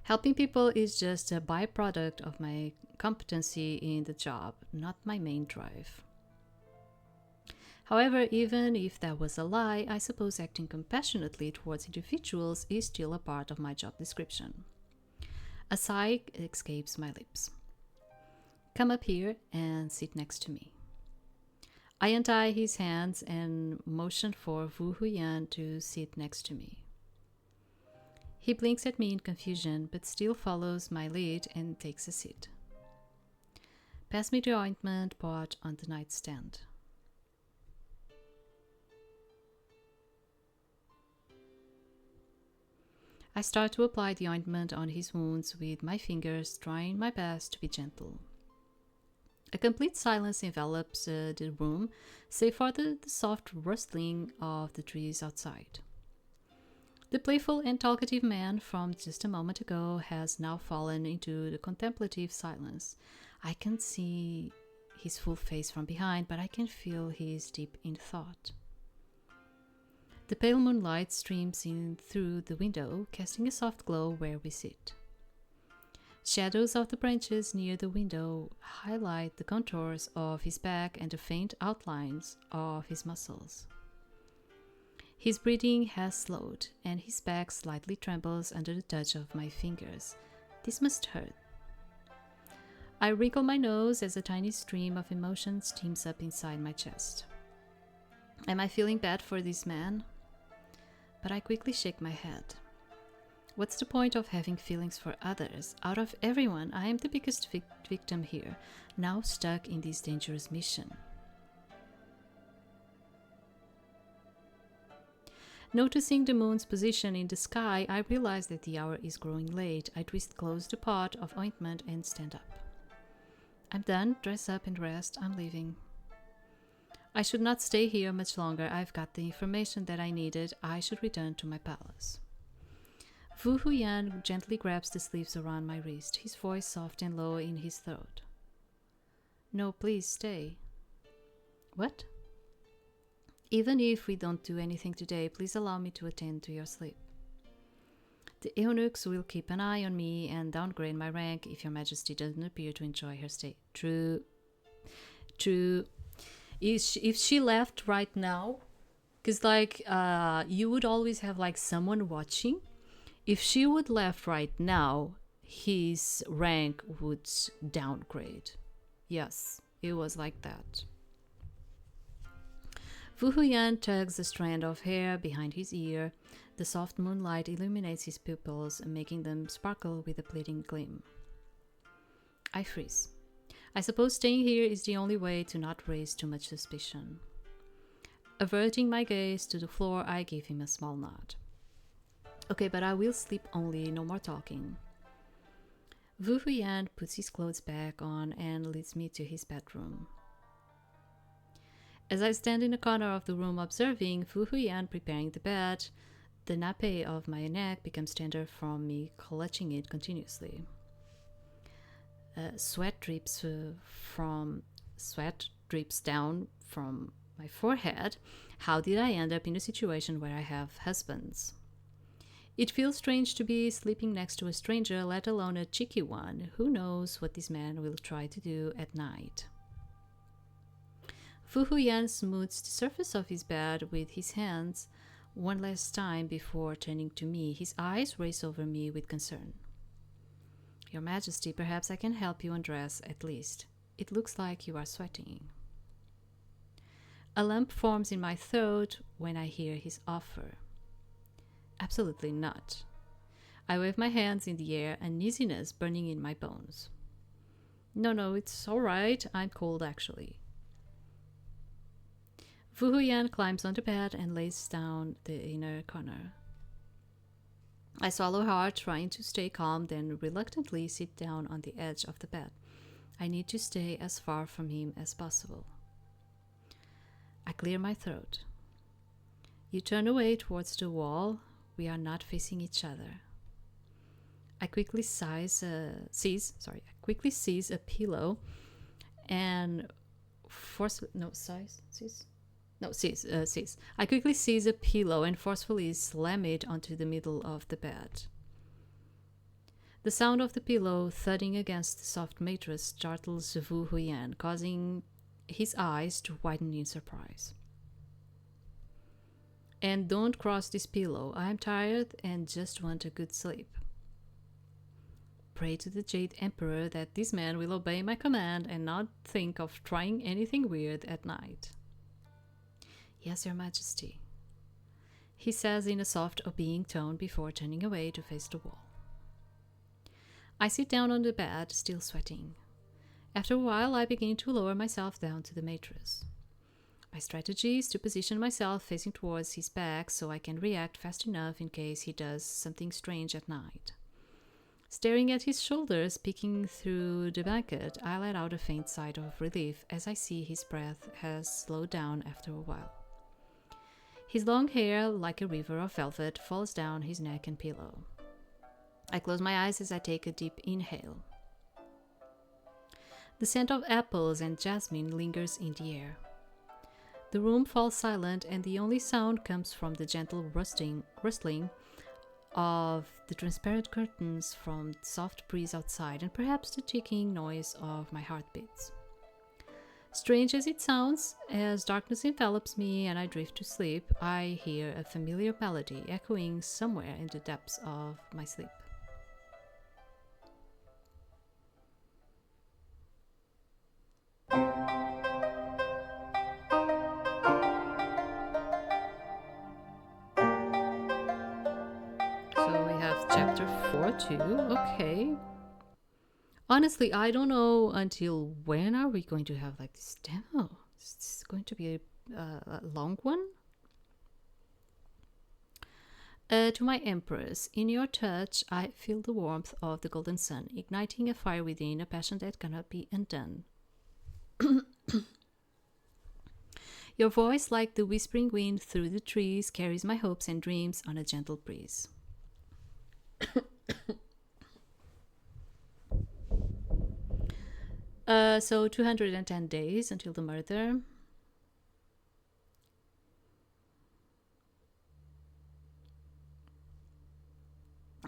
Helping people is just a byproduct of my competency in the job, not my main drive. However, even if that was a lie, I suppose acting compassionately towards individuals is still a part of my job description. A sigh escapes my lips. Come up here and sit next to me. I untie his hands and motion for Vu Huyen to sit next to me. He blinks at me in confusion, but still follows my lead and takes a seat. Pass me the ointment pot on the nightstand. I start to apply the ointment on his wounds with my fingers, trying my best to be gentle. A complete silence envelops the room, save for the soft rustling of the trees outside. The playful and talkative man from just a moment ago has now fallen into the contemplative silence. I can see his full face from behind, but I can feel he is deep in thought. The pale moonlight streams in through the window, casting a soft glow where we sit. Shadows of the branches near the window highlight the contours of his back and the faint outlines of his muscles. His breathing has slowed, and his back slightly trembles under the touch of my fingers. This must hurt. I wrinkle my nose as a tiny stream of emotion steams up inside my chest. Am I feeling bad for this man? But I quickly shake my head. What's the point of having feelings for others? Out of everyone, I am the biggest victim here, now stuck in this dangerous mission. Noticing the moon's position in the sky, I realize that the hour is growing late. I close the pot of ointment and stand up. I'm done, dress up and rest. I'm leaving. I should not stay here much longer. I've got the information that I needed. I should return to my palace. Vu Huyen gently grabs the sleeves around my wrist, his voice soft and low in his throat. No, please stay. What? Even if we don't do anything today, please allow me to attend to your sleep. The eunuchs will keep an eye on me and downgrade my rank if your majesty doesn't appear to enjoy her stay. True. If she left right now, because you would always have someone watching. If she would left right now, his rank would downgrade. Yes, it was like that. Vu Huyen tugs a strand of hair behind his ear. The soft moonlight illuminates his pupils, making them sparkle with a pleading gleam. I freeze. I suppose staying here is the only way to not raise too much suspicion. Averting my gaze to the floor, I give him a small nod. Okay, but I will sleep only, no more talking. Vu Huyen puts his clothes back on and leads me to his bedroom. As I stand in a corner of the room observing Vu Huyen preparing the bed, the nape of my neck becomes tender from me clutching it continuously. Sweat drips down from my forehead. How did I end up in a situation where I have husbands? It feels strange to be sleeping next to a stranger, let alone a cheeky one. Who knows what this man will try to do at night? Vu Huyen smooths the surface of his bed with his hands one last time before turning to me. His eyes race over me with concern. Your Majesty, perhaps I can help you undress at least. It looks like you are sweating. A lump forms in my throat when I hear his offer. Absolutely not. I wave my hands in the air, uneasiness burning in my bones. No, it's all right. I'm cold, actually. Vu Huyen climbs onto bed and lays down the inner corner. I swallow hard, trying to stay calm, then reluctantly sit down on the edge of the bed. I need to stay as far from him as possible. I clear my throat. You turn away towards the wall. We are not facing each other. I quickly seize a pillow and I quickly seize a pillow and forcefully slam it onto the middle of the bed. The sound of the pillow thudding against the soft mattress startles Vu Huyen, causing his eyes to widen in surprise. And don't cross this pillow. I am tired and just want a good sleep. Pray to the Jade Emperor that this man will obey my command and not think of trying anything weird at night. Yes, Your Majesty, he says in a soft, obeying tone before turning away to face the wall. I sit down on the bed, still sweating. After a while, I begin to lower myself down to the mattress. My strategy is to position myself facing towards his back so I can react fast enough in case he does something strange at night. Staring at his shoulders peeking through the blanket, I let out a faint sigh of relief as I see his breath has slowed down after a while. His long hair, like a river of velvet, falls down his neck and pillow. I close my eyes as I take a deep inhale. The scent of apples and jasmine lingers in the air. The room falls silent, and the only sound comes from the gentle rustling of the transparent curtains from the soft breeze outside, and perhaps the ticking noise of my heartbeats. Strange as it sounds, as darkness envelops me and I drift to sleep, I hear a familiar melody echoing somewhere in the depths of my sleep. So we have chapter 4 too, okay. Honestly, I don't know until when are we going to have this demo. It's going to be a long one. To my Empress, in your touch, I feel the warmth of the golden sun, igniting a fire within, a passion that cannot be undone. Your voice, like the whispering wind through the trees, carries my hopes and dreams on a gentle breeze. So 210 days until the murder.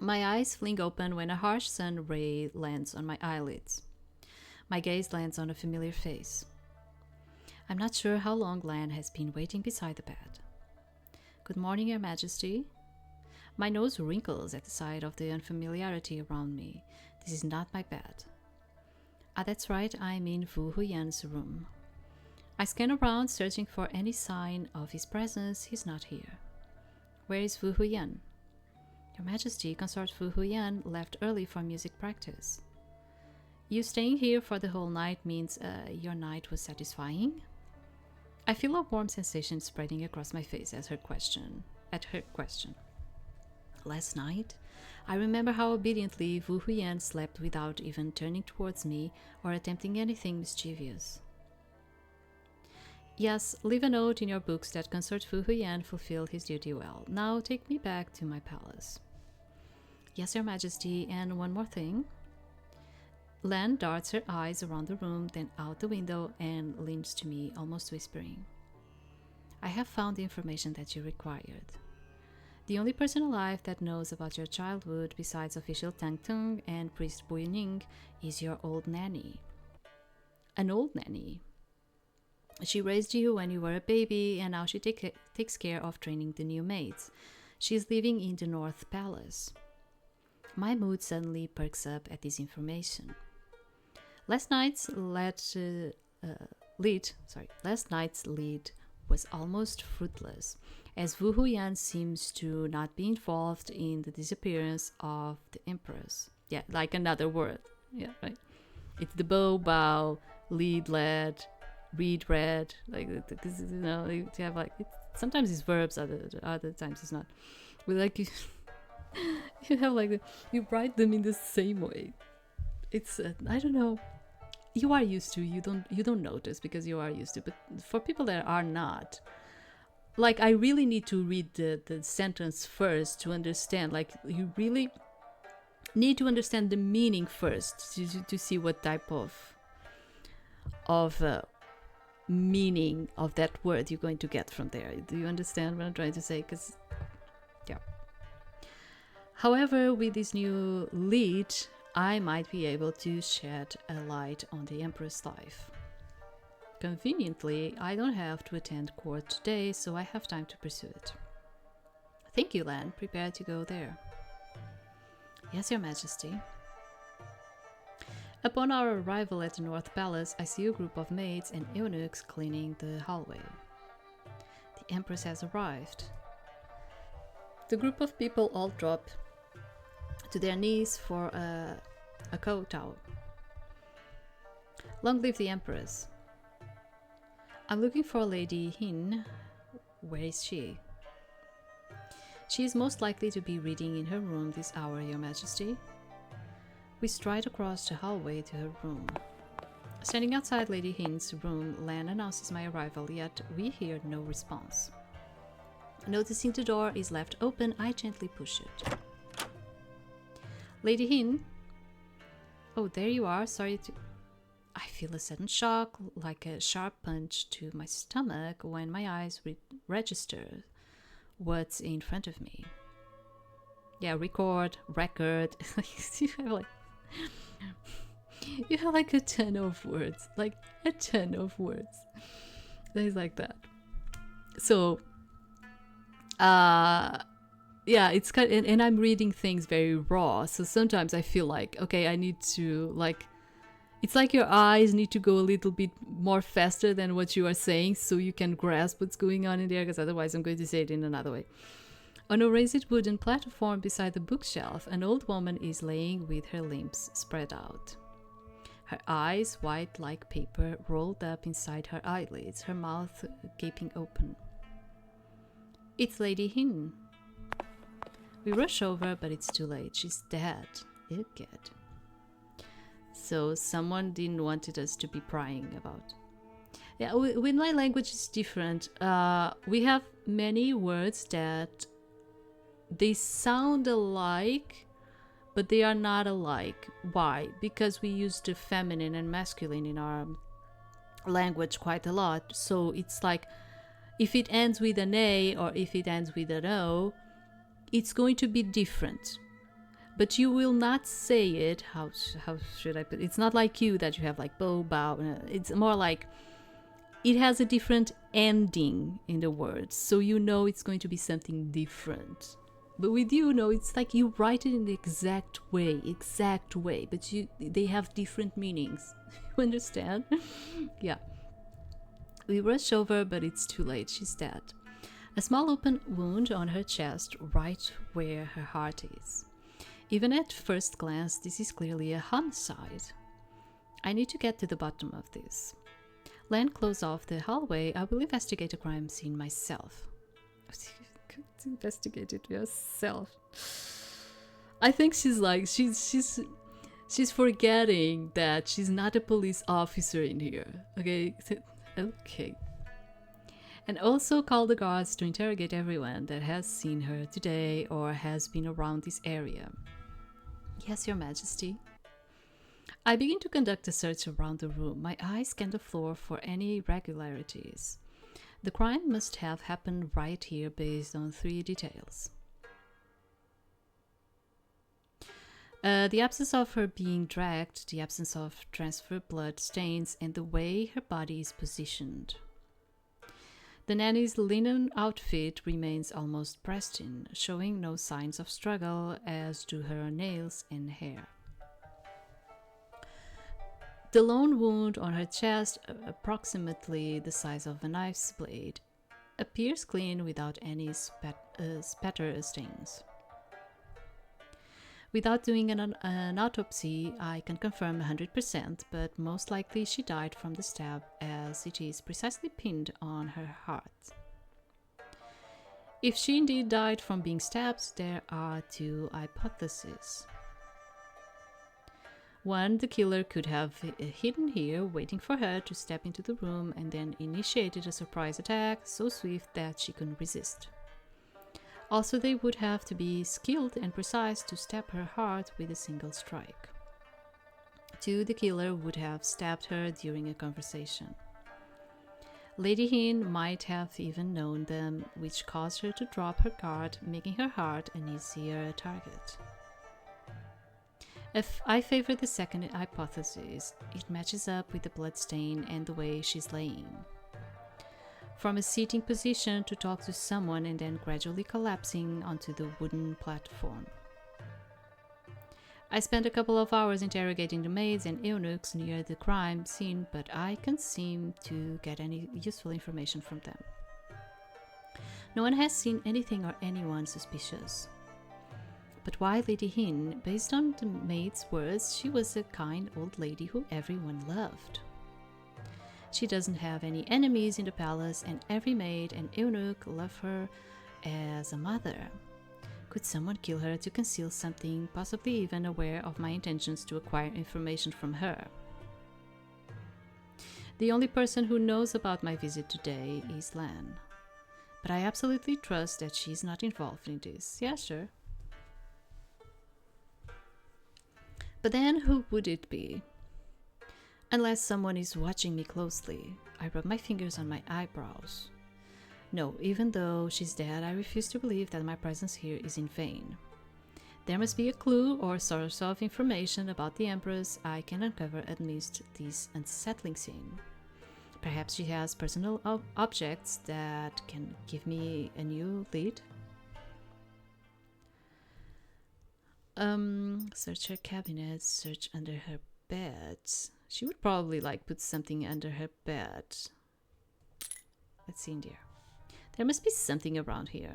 My eyes fling open when a harsh sun ray lands on my eyelids. My gaze lands on a familiar face. I'm not sure how long Lan has been waiting beside the bed. Good morning, Your Majesty. My nose wrinkles at the sight of the unfamiliarity around me. This is not my bed. Ah, that's right, I'm in Vu Huyen's room. I scan around, searching for any sign of his presence. He's not here. Where is Vu Huyen? Your Majesty, Consort Vu Huyen left early for music practice. You staying here for the whole night means your night was satisfying? I feel a warm sensation spreading across my face at her question. Last night, I remember how obediently Vu Huyen slept without even turning towards me or attempting anything mischievous. Yes, leave a note in your books that Consort Vu Huyen fulfilled his duty well. Now take me back to my palace. Yes, Your Majesty, and one more thing. Lan darts her eyes around the room, then out the window, and leans to me, almost whispering. I have found the information that you required. The only person alive that knows about your childhood, besides official Tang Tung and priest Bui Ning, is your old nanny. An old nanny. She raised you when you were a baby, and now she takes care of training the new maids. She's living in the North Palace. My mood suddenly perks up at this information. Last night's lead was almost fruitless, as Vu Huyen seems to not be involved in the disappearance of the Empress. Yeah, like another word. Yeah, right. It's the bow, lead, led, read, read. Like, because you know, you have like sometimes it's verbs, other times it's not. But like you have like you write them in the same way. It's I don't know. You are used to. You don't notice because you are used to. But for people that are not, like I really need to read the sentence first to understand. Like you really need to understand the meaning first to see what type of meaning of that word you're going to get from there. Do you understand what I'm trying to say? Because yeah. However, with this new lead, I might be able to shed a light on the Empress' life. Conveniently, I don't have to attend court today, so I have time to pursue it. Thank you, Lan. Prepare to go there. Yes, Your Majesty. Upon our arrival at the North Palace, I see a group of maids and eunuchs cleaning the hallway. The Empress has arrived. The group of people all drop to their knees for a kowtow. Long live the Empress. I'm looking for Lady Hin. Where is she? She is most likely to be reading in her room this hour, Your Majesty. We stride across the hallway to her room. Standing outside Lady Hin's room, Lan announces my arrival, yet we hear no response. Noticing the door is left open, I gently push it. Lady Hin? Oh, there you are. Sorry to... I feel a sudden shock, like a sharp punch to my stomach when my eyes register what's in front of me. Yeah, record. You have like a ton of words. Like a ton of words. Things like that. So, yeah, it's kind of, and I'm reading things very raw, so sometimes I feel like, okay, I need to, like, it's like your eyes need to go a little bit more faster than what you are saying so you can grasp what's going on in there, because otherwise I'm going to say it in another way. On a raised wooden platform beside the bookshelf, an old woman is laying with her limbs spread out. Her eyes, white like paper, rolled up inside her eyelids, her mouth gaping open. It's Lady Hin. We rush over, but it's too late. She's dead. Good. So someone didn't want us to be prying about. Yeah, with my language it's different. We have many words that they sound alike, but they are not alike. Why? Because we use the feminine and masculine in our language quite a lot. So it's like if it ends with an A or if it ends with an O, it's going to be different. but you will not say it. How should I put it? It's not like you that you have like bow, bow. It's more like it has a different ending in the words, so you know it's going to be something different. But with you, no, it's like you write it in the exact way, but they have different meanings. You understand? Yeah. We rush over, but it's too late. She's dead. A small open wound on her chest, right where her heart is. Even at first glance, this is clearly a homicide. I need to get to the bottom of this. Land close off the hallway. I will investigate the crime scene myself. Investigate it yourself. I think she's like she's forgetting that she's not a police officer in here. Okay. Okay. And also call the guards to interrogate everyone that has seen her today or has been around this area. Yes, Your Majesty. I begin to conduct a search around the room. My eyes scan the floor for any irregularities. The crime must have happened right here based on 3 details. The absence of her being dragged, the absence of transfer blood stains, and the way her body is positioned. The nanny's linen outfit remains almost pristine, showing no signs of struggle, as do her nails and hair. The lone wound on her chest, approximately the size of a knife's blade, appears clean without any spatter stains. Without doing an autopsy, I can confirm 100%, but most likely she died from the stab, as it is precisely pinned on her heart. If she indeed died from being stabbed, there are 2 hypotheses. One, the killer could have hidden here, waiting for her to step into the room, and then initiated a surprise attack so swift that she couldn't resist. Also, they would have to be skilled and precise to stab her heart with a single strike. 2, the killer would have stabbed her during a conversation. Lady Huyen might have even known them, which caused her to drop her guard, making her heart an easier target. If I favor the second hypothesis, it matches up with the bloodstain and the way she's laying. From a sitting position to talk to someone and then gradually collapsing onto the wooden platform. I spent a couple of hours interrogating the maids and eunuchs near the crime scene, but I can't seem to get any useful information from them. No one has seen anything or anyone suspicious. But why Lady Huyen? Based on the maid's words, she was a kind old lady who everyone loved. She doesn't have any enemies in the palace, and every maid and eunuch love her as a mother. Could someone kill her to conceal something, possibly even aware of my intentions to acquire information from her? The only person who knows about my visit today is Lan. But I absolutely trust that she's not involved in this. Yeah, sure. But then who would it be? Unless someone is watching me closely. I rub my fingers on my eyebrows. No, even though she's dead, I refuse to believe that my presence here is in vain. There must be a clue or source of information about the Empress I can uncover amidst this unsettling scene. Perhaps she has personal objects that can give me a new lead. Search her cabinet, search under her bed. She would probably put something under her bed. Let's see in there. There must be something around here.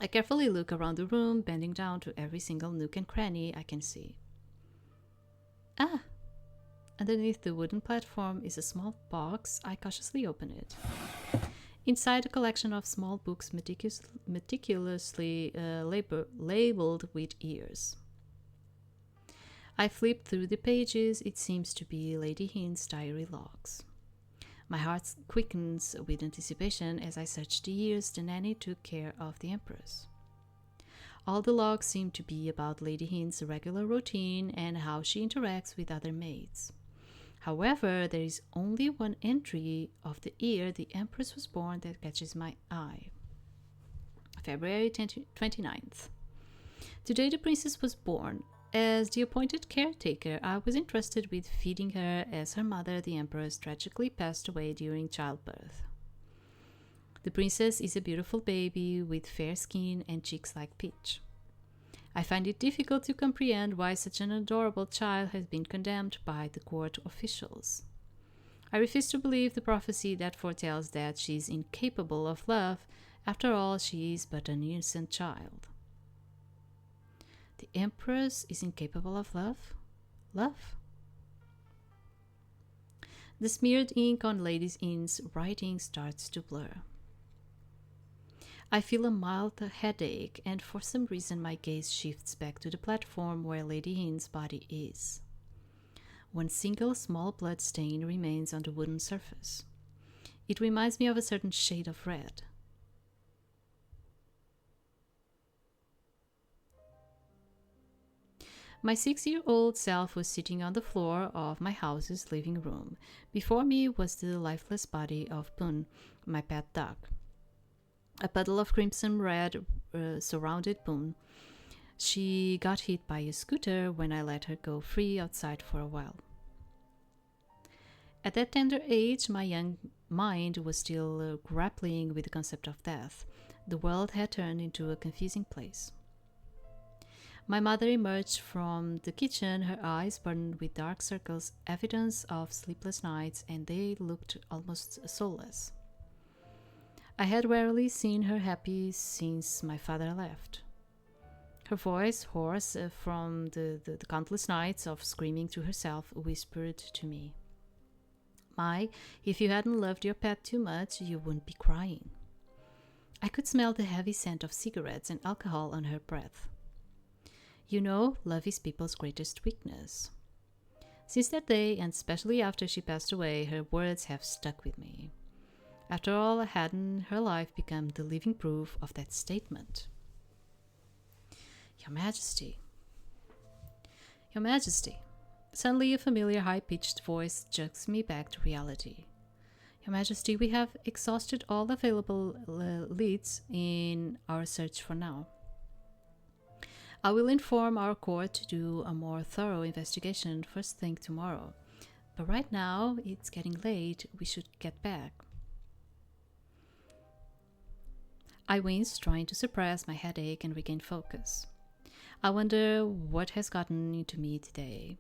I carefully look around the room, bending down to every single nook and cranny I can see. Ah! Underneath the wooden platform is a small box. I cautiously open it. Inside, a collection of small books meticulously labeled with ears. I flip through the pages. It seems to be Lady Huyen's diary logs. My heart quickens with anticipation as I search the years the nanny took care of the Empress. All the logs seem to be about Lady Huyen's regular routine and how she interacts with other maids. However, there is only one entry of the year the Empress was born that catches my eye. February 29th. Today the princess was born. As the appointed caretaker, I was entrusted with feeding her as her mother, the empress, tragically passed away during childbirth. The princess is a beautiful baby with fair skin and cheeks like peach. I find it difficult to comprehend why such an adorable child has been condemned by the court officials. I refuse to believe the prophecy that foretells that she is incapable of love. After all, she is but an innocent child. The empress is incapable of love? Love? The smeared ink on Lady In's writing starts to blur. I feel a mild headache, and for some reason my gaze shifts back to the platform where Lady In's body is. One single small blood stain remains on the wooden surface. It reminds me of a certain shade of red. My 6-year-old self was sitting on the floor of my house's living room. Before me was the lifeless body of Poon, my pet dog. A puddle of crimson red surrounded Poon. She got hit by a scooter when I let her go free outside for a while. At that tender age, my young mind was still grappling with the concept of death. The world had turned into a confusing place. My mother emerged from the kitchen, her eyes burned with dark circles, evidence of sleepless nights, and they looked almost soulless. I had rarely seen her happy since my father left. Her voice, hoarse from the countless nights of screaming to herself, whispered to me, "My, if you hadn't loved your pet too much, you wouldn't be crying." I could smell the heavy scent of cigarettes and alcohol on her breath. You know, love is people's greatest weakness. Since that day, and especially after she passed away, her words have stuck with me. After all, hadn't her life become the living proof of that statement? Your Majesty. Your Majesty. Suddenly a familiar high-pitched voice jerks me back to reality. Your Majesty, we have exhausted all available leads in our search for now. I will inform our court to do a more thorough investigation first thing tomorrow. But right now, it's getting late. We should get back. I wince, trying to suppress my headache and regain focus. I wonder what has gotten into me today.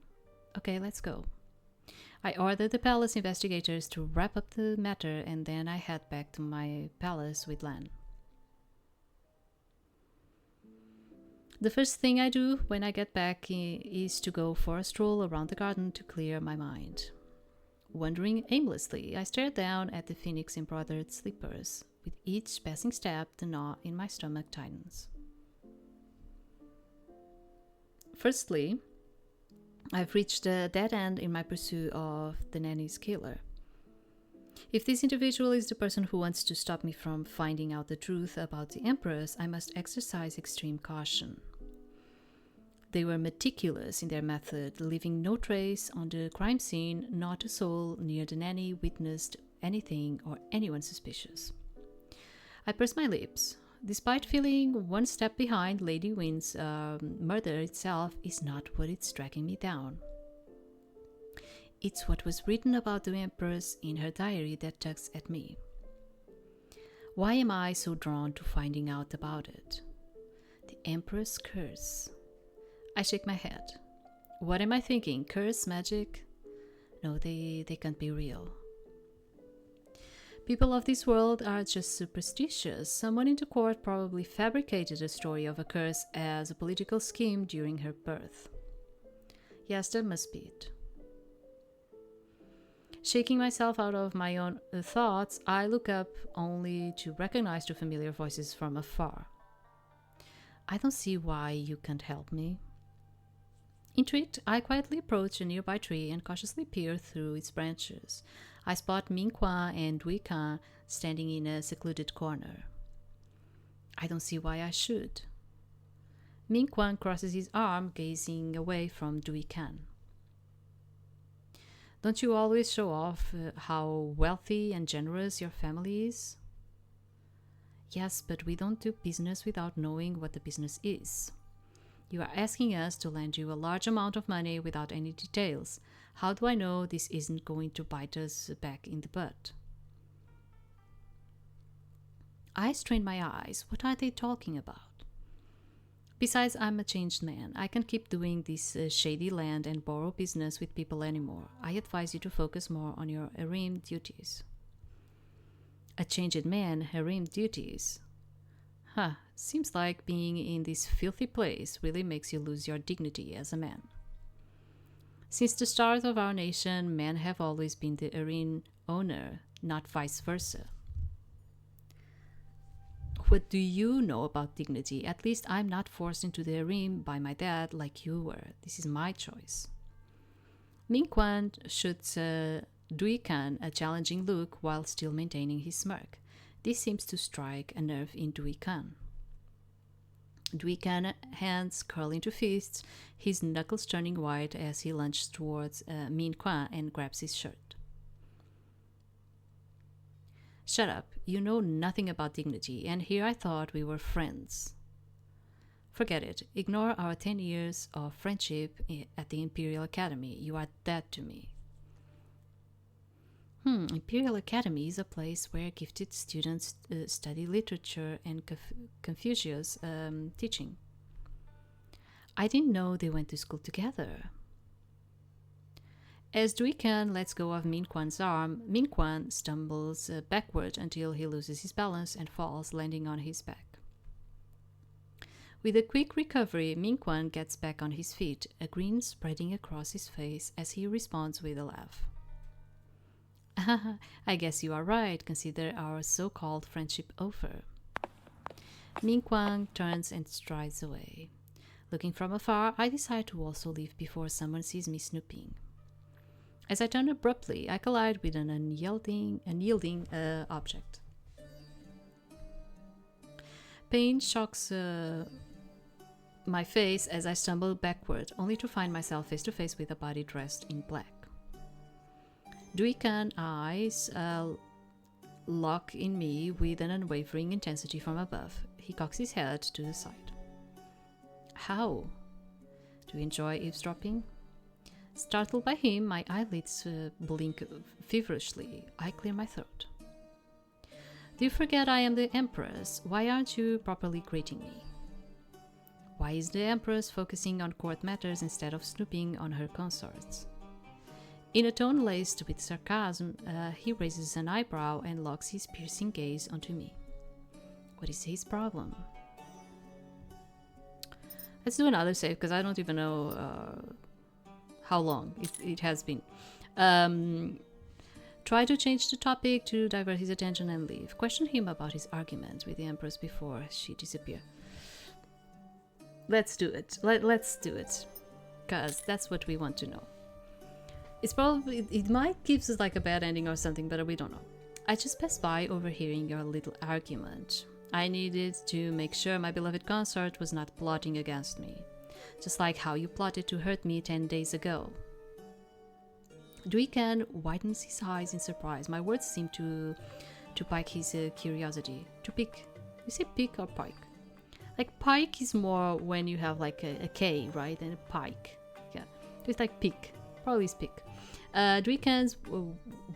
Okay, let's go. I order the palace investigators to wrap up the matter, and then I head back to my palace with Lan. The first thing I do when I get back is to go for a stroll around the garden to clear my mind. Wandering aimlessly, I stare down at the phoenix embroidered slippers. With each passing step, the knot in my stomach tightens. Firstly, I've reached a dead end in my pursuit of the nanny's killer. If this individual is the person who wants to stop me from finding out the truth about the Empress, I must exercise extreme caution. They were meticulous in their method, leaving no trace on the crime scene. Not a soul near the nanny witnessed anything or anyone suspicious. I purse my lips. Despite feeling one step behind, Lady Huyen's murder itself is not what is dragging me down. It's what was written about the Empress in her diary that tugs at me. Why am I so drawn to finding out about it? The Empress curse. I shake my head. What am I thinking? Curse? Magic? No, they can't be real. People of this world are just superstitious. Someone in the court probably fabricated a story of a curse as a political scheme during her birth. Yes, that must be it. Shaking myself out of my own thoughts, I look up only to recognize the familiar voices from afar. I don't see why you can't help me. Intrigued, I quietly approach a nearby tree and cautiously peer through its branches. I spot Mingquan and Duikan standing in a secluded corner. I don't see why I should. Mingquan crosses his arm, gazing away from Duikan. Don't you always show off how wealthy and generous your family is? Yes, but we don't do business without knowing what the business is. You are asking us to lend you a large amount of money without any details. How do I know this isn't going to bite us back in the butt? I strained my eyes. What are they talking about? Besides, I'm a changed man. I can't keep doing this shady land and borrow business with people anymore. I advise you to focus more on your harem duties. A changed man, harem duties. Huh, seems like being in this filthy place really makes you lose your dignity as a man. Since the start of our nation, men have always been the harem owner, not vice versa. What do you know about dignity? At least I'm not forced into the harem by my dad like you were. This is my choice. Ming Quan shoots Dui Kan a challenging look while still maintaining his smirk. This seems to strike a nerve in Dui Kan. Dui Kan, hands curl into fists, his knuckles turning white as he lunges towards Min Quan and grabs his shirt. Shut up, you know nothing about dignity, and here I thought we were friends. Forget it, ignore our 10 years of friendship at the Imperial Academy. You are dead to me. Imperial Academy is a place where gifted students study literature and Confucius teaching. I didn't know they went to school together. As Dui Kan lets go of Min Quan's arm, Min Quan stumbles backward until he loses his balance and falls, landing on his back. With a quick recovery, Min Quan gets back on his feet, a grin spreading across his face as he responds with a laugh. I guess you are right. Consider our so-called friendship over. Min Quan turns and strides away. Looking from afar, I decide to also leave before someone sees me snooping. As I turn abruptly, I collide with an unyielding object. Pain shocks my face as I stumble backward, only to find myself face to face with a body dressed in black. Dui Kan eyes lock in me with an unwavering intensity from above. He cocks his head to the side. How? Do you enjoy eavesdropping? Startled by him, my eyelids blink feverishly. I clear my throat. Do you forget I am the Empress? Why aren't you properly greeting me? Why is the Empress focusing on court matters instead of snooping on her consorts? In a tone laced with sarcasm, he raises an eyebrow and locks his piercing gaze onto me. What is his problem? Let's do another save because I don't even know how long it has been. Try to change the topic to divert his attention and leave. Question him about his arguments with the Empress before she disappears. Let's do it. Let's do it. Because that's what we want to know. It's probably, it might give us like a bad ending or something, but we don't know. I just passed by overhearing your little argument. I needed to make sure my beloved consort was not plotting against me. Just like how you plotted to hurt me 10 days ago. Dui Kan widens his eyes in surprise. My words seem to pique his curiosity. To pique. You say pique or pike? Like pike is more when you have like a K, right? And a pike. Yeah. So it's like pique. Probably is pique. Dui Kan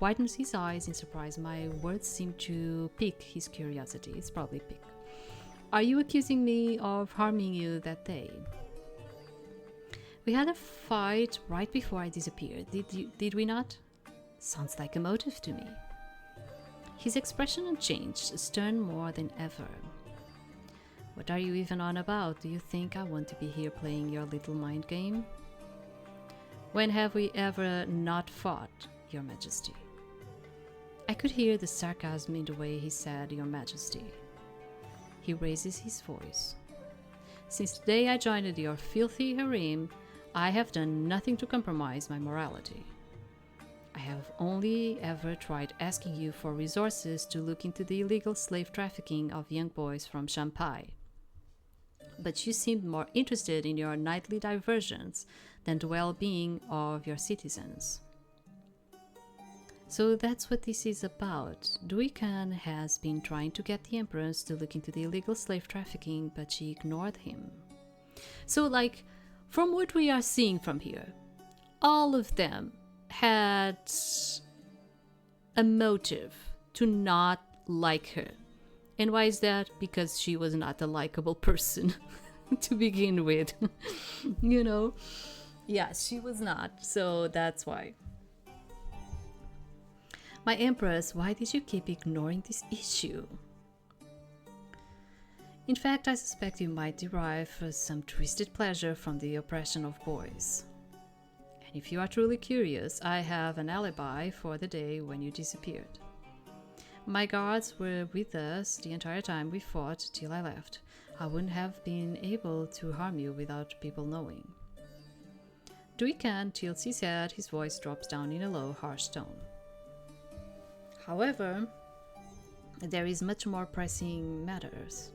widens his eyes in surprise. My words seem to pique his curiosity. It's probably pique. Are you accusing me of harming you that day? We had a fight right before I disappeared. Did we not? Sounds like a motive to me. His expression unchanged, stern more than ever. What are you even on about? Do you think I want to be here playing your little mind game? When have we ever not fought, Your Majesty? I could hear the sarcasm in the way he said, Your Majesty. He raises his voice. Since the day I joined your filthy harem, I have done nothing to compromise my morality. I have only ever tried asking you for resources to look into the illegal slave trafficking of young boys from Shanghai. But you seemed more interested in your nightly diversions than the well-being of your citizens. So that's what this is about. Dui Kan has been trying to get the Empress to look into the illegal slave trafficking, but she ignored him. So, like, from what we are seeing from here, all of them had a motive to not like her. And why is that? Because she was not a likable person to begin with. You know? Yeah, she was not. So that's why. My Empress, why did you keep ignoring this issue? In fact, I suspect you might derive some twisted pleasure from the oppression of boys. And if you are truly curious, I have an alibi for the day when you disappeared. My guards were with us the entire time we fought till I left. I wouldn't have been able to harm you without people knowing. Vu Huyen tilts his head, his voice drops down in a low, harsh tone. However, there is much more pressing matters.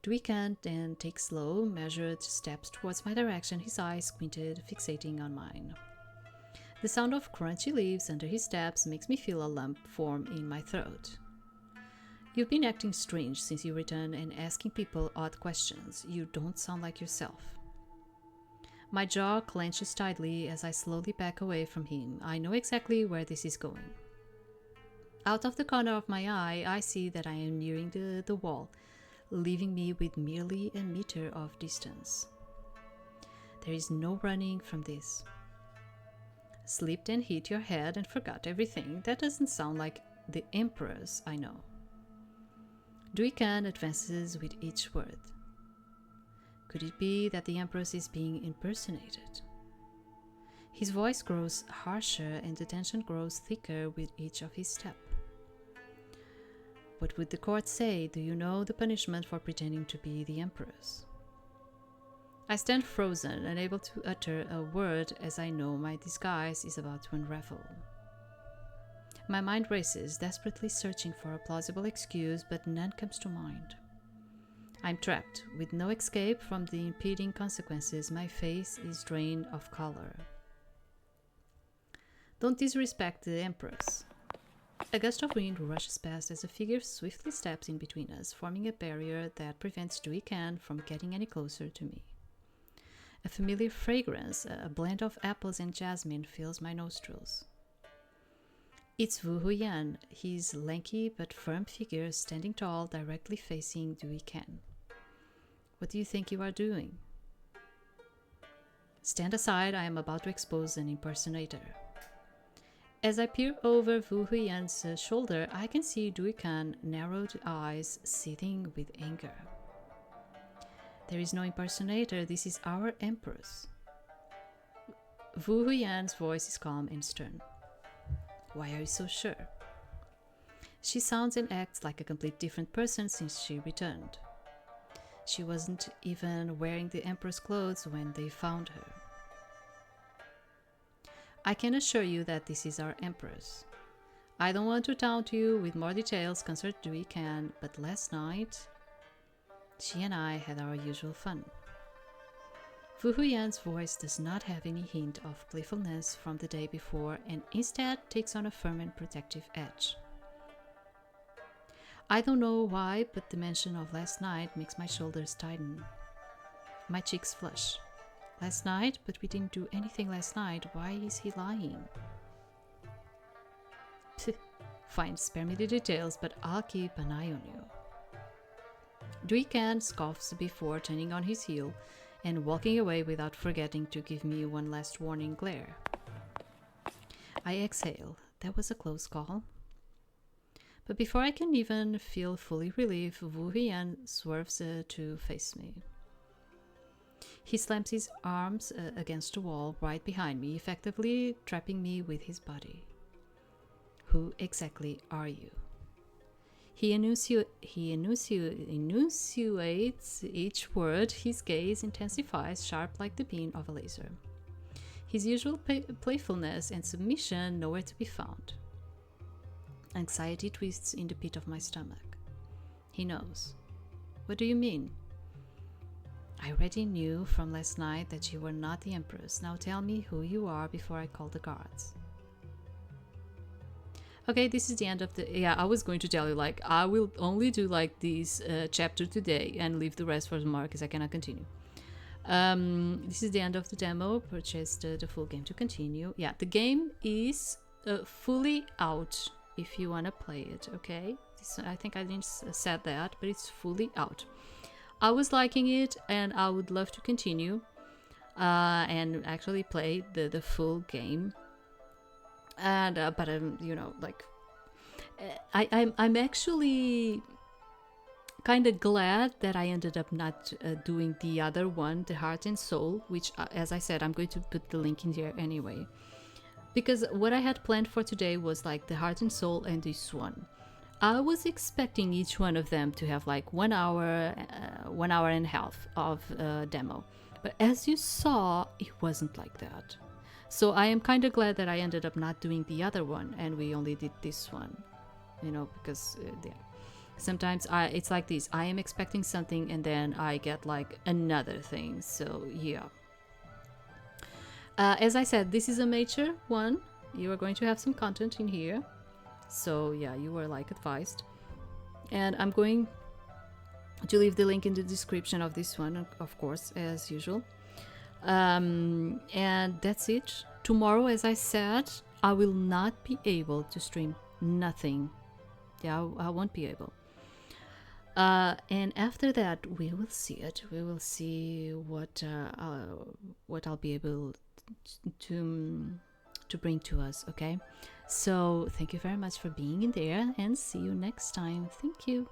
Vu Huyen then takes slow, measured steps towards my direction, his eyes squinted, fixating on mine. The sound of crunchy leaves under his steps makes me feel a lump form in my throat. You've been acting strange since you returned and asking people odd questions. You don't sound like yourself. My jaw clenches tightly as I slowly back away from him. I know exactly where this is going. Out of the corner of my eye, I see that I am nearing the wall, leaving me with merely a meter of distance. There is no running from this. Slipped and hit your head and forgot everything. That doesn't sound like the Empress I know. Vu Huyen advances with each word. Could it be that the Empress is being impersonated? His voice grows harsher and the tension grows thicker with each of his steps. What would the court say? Do you know the punishment for pretending to be the Empress? I stand frozen, unable to utter a word as I know my disguise is about to unravel. My mind races, desperately searching for a plausible excuse, but none comes to mind. I'm trapped, with no escape from the impending consequences. My face is drained of color. Don't disrespect the Empress. A gust of wind rushes past as a figure swiftly steps in between us, forming a barrier that prevents Vu Huyen from getting any closer to me. A familiar fragrance, a blend of apples and jasmine, fills my nostrils. It's Vu Huyen, his lanky but firm figure standing tall, directly facing Vu Huyen. What do you think you are doing? Stand aside, I am about to expose an impersonator. As I peer over Vu Huyen's shoulder, I can see Vu Huyen's narrowed eyes seething with anger. There is no impersonator, this is our Empress. Vu Huyen's voice is calm and stern. Why are you so sure? She sounds and acts like a complete different person since she returned. She wasn't even wearing the Empress clothes when they found her. I can assure you that this is our Empress. I don't want to taunt you with more details, Consort Vu Huyen, but last night, she and I had our usual fun. Vu Huyen's voice does not have any hint of playfulness from the day before and instead takes on a firm and protective edge. I don't know why, but the mention of last night makes my shoulders tighten. My cheeks flush. Last night? But we didn't do anything last night. Why is he lying? Fine, spare me the details, but I'll keep an eye on you. Vu Huyen scoffs before turning on his heel and walking away without forgetting to give me one last warning glare. I exhale. That was a close call. But before I can even feel fully relieved, Vu Huyen swerves to face me. He slams his arms against the wall right behind me, effectively trapping me with his body. Who exactly are you? He enunciates each word, his gaze intensifies, sharp like the beam of a laser. His usual playfulness and submission nowhere to be found. Anxiety twists in the pit of my stomach. He knows. What do you mean? I already knew from last night that you were not the Empress. Now tell me who you are before I call the guards. Okay, this is the end of the. Yeah, I was going to tell you, like, I will only do like this chapter today and leave the rest for tomorrow because I cannot continue. This is the end of the demo. Purchase the full game to continue. Yeah, the game is fully out if you want to play it, okay? I think I didn't said that, but it's fully out. I was liking it and I would love to continue and actually play the full game. And but you know, like I'm actually kind of glad that I ended up not doing the other one, the heart and soul, which as I said, I'm going to put the link in here anyway, because what I had planned for today was like the heart and soul and this one. I was expecting each one of them to have like 1 hour, 1 hour and a half of demo, but as you saw, it wasn't like that. So I am kind of glad that I ended up not doing the other one and we only did this one, you know, because yeah. Sometimes it's like this. I am expecting something and then I get like another thing. So yeah. As I said, this is a major one. You are going to have some content in here. So yeah, you were like advised. And I'm going to leave the link in the description of this one, of course, as usual. And that's it. Tomorrow, as I said, I will not be able to stream nothing. Yeah, I won't be able. And after that, we will see it. We will see what I'll be able to bring to us. Okay. So thank you very much for being in there, and see you next time. Thank you.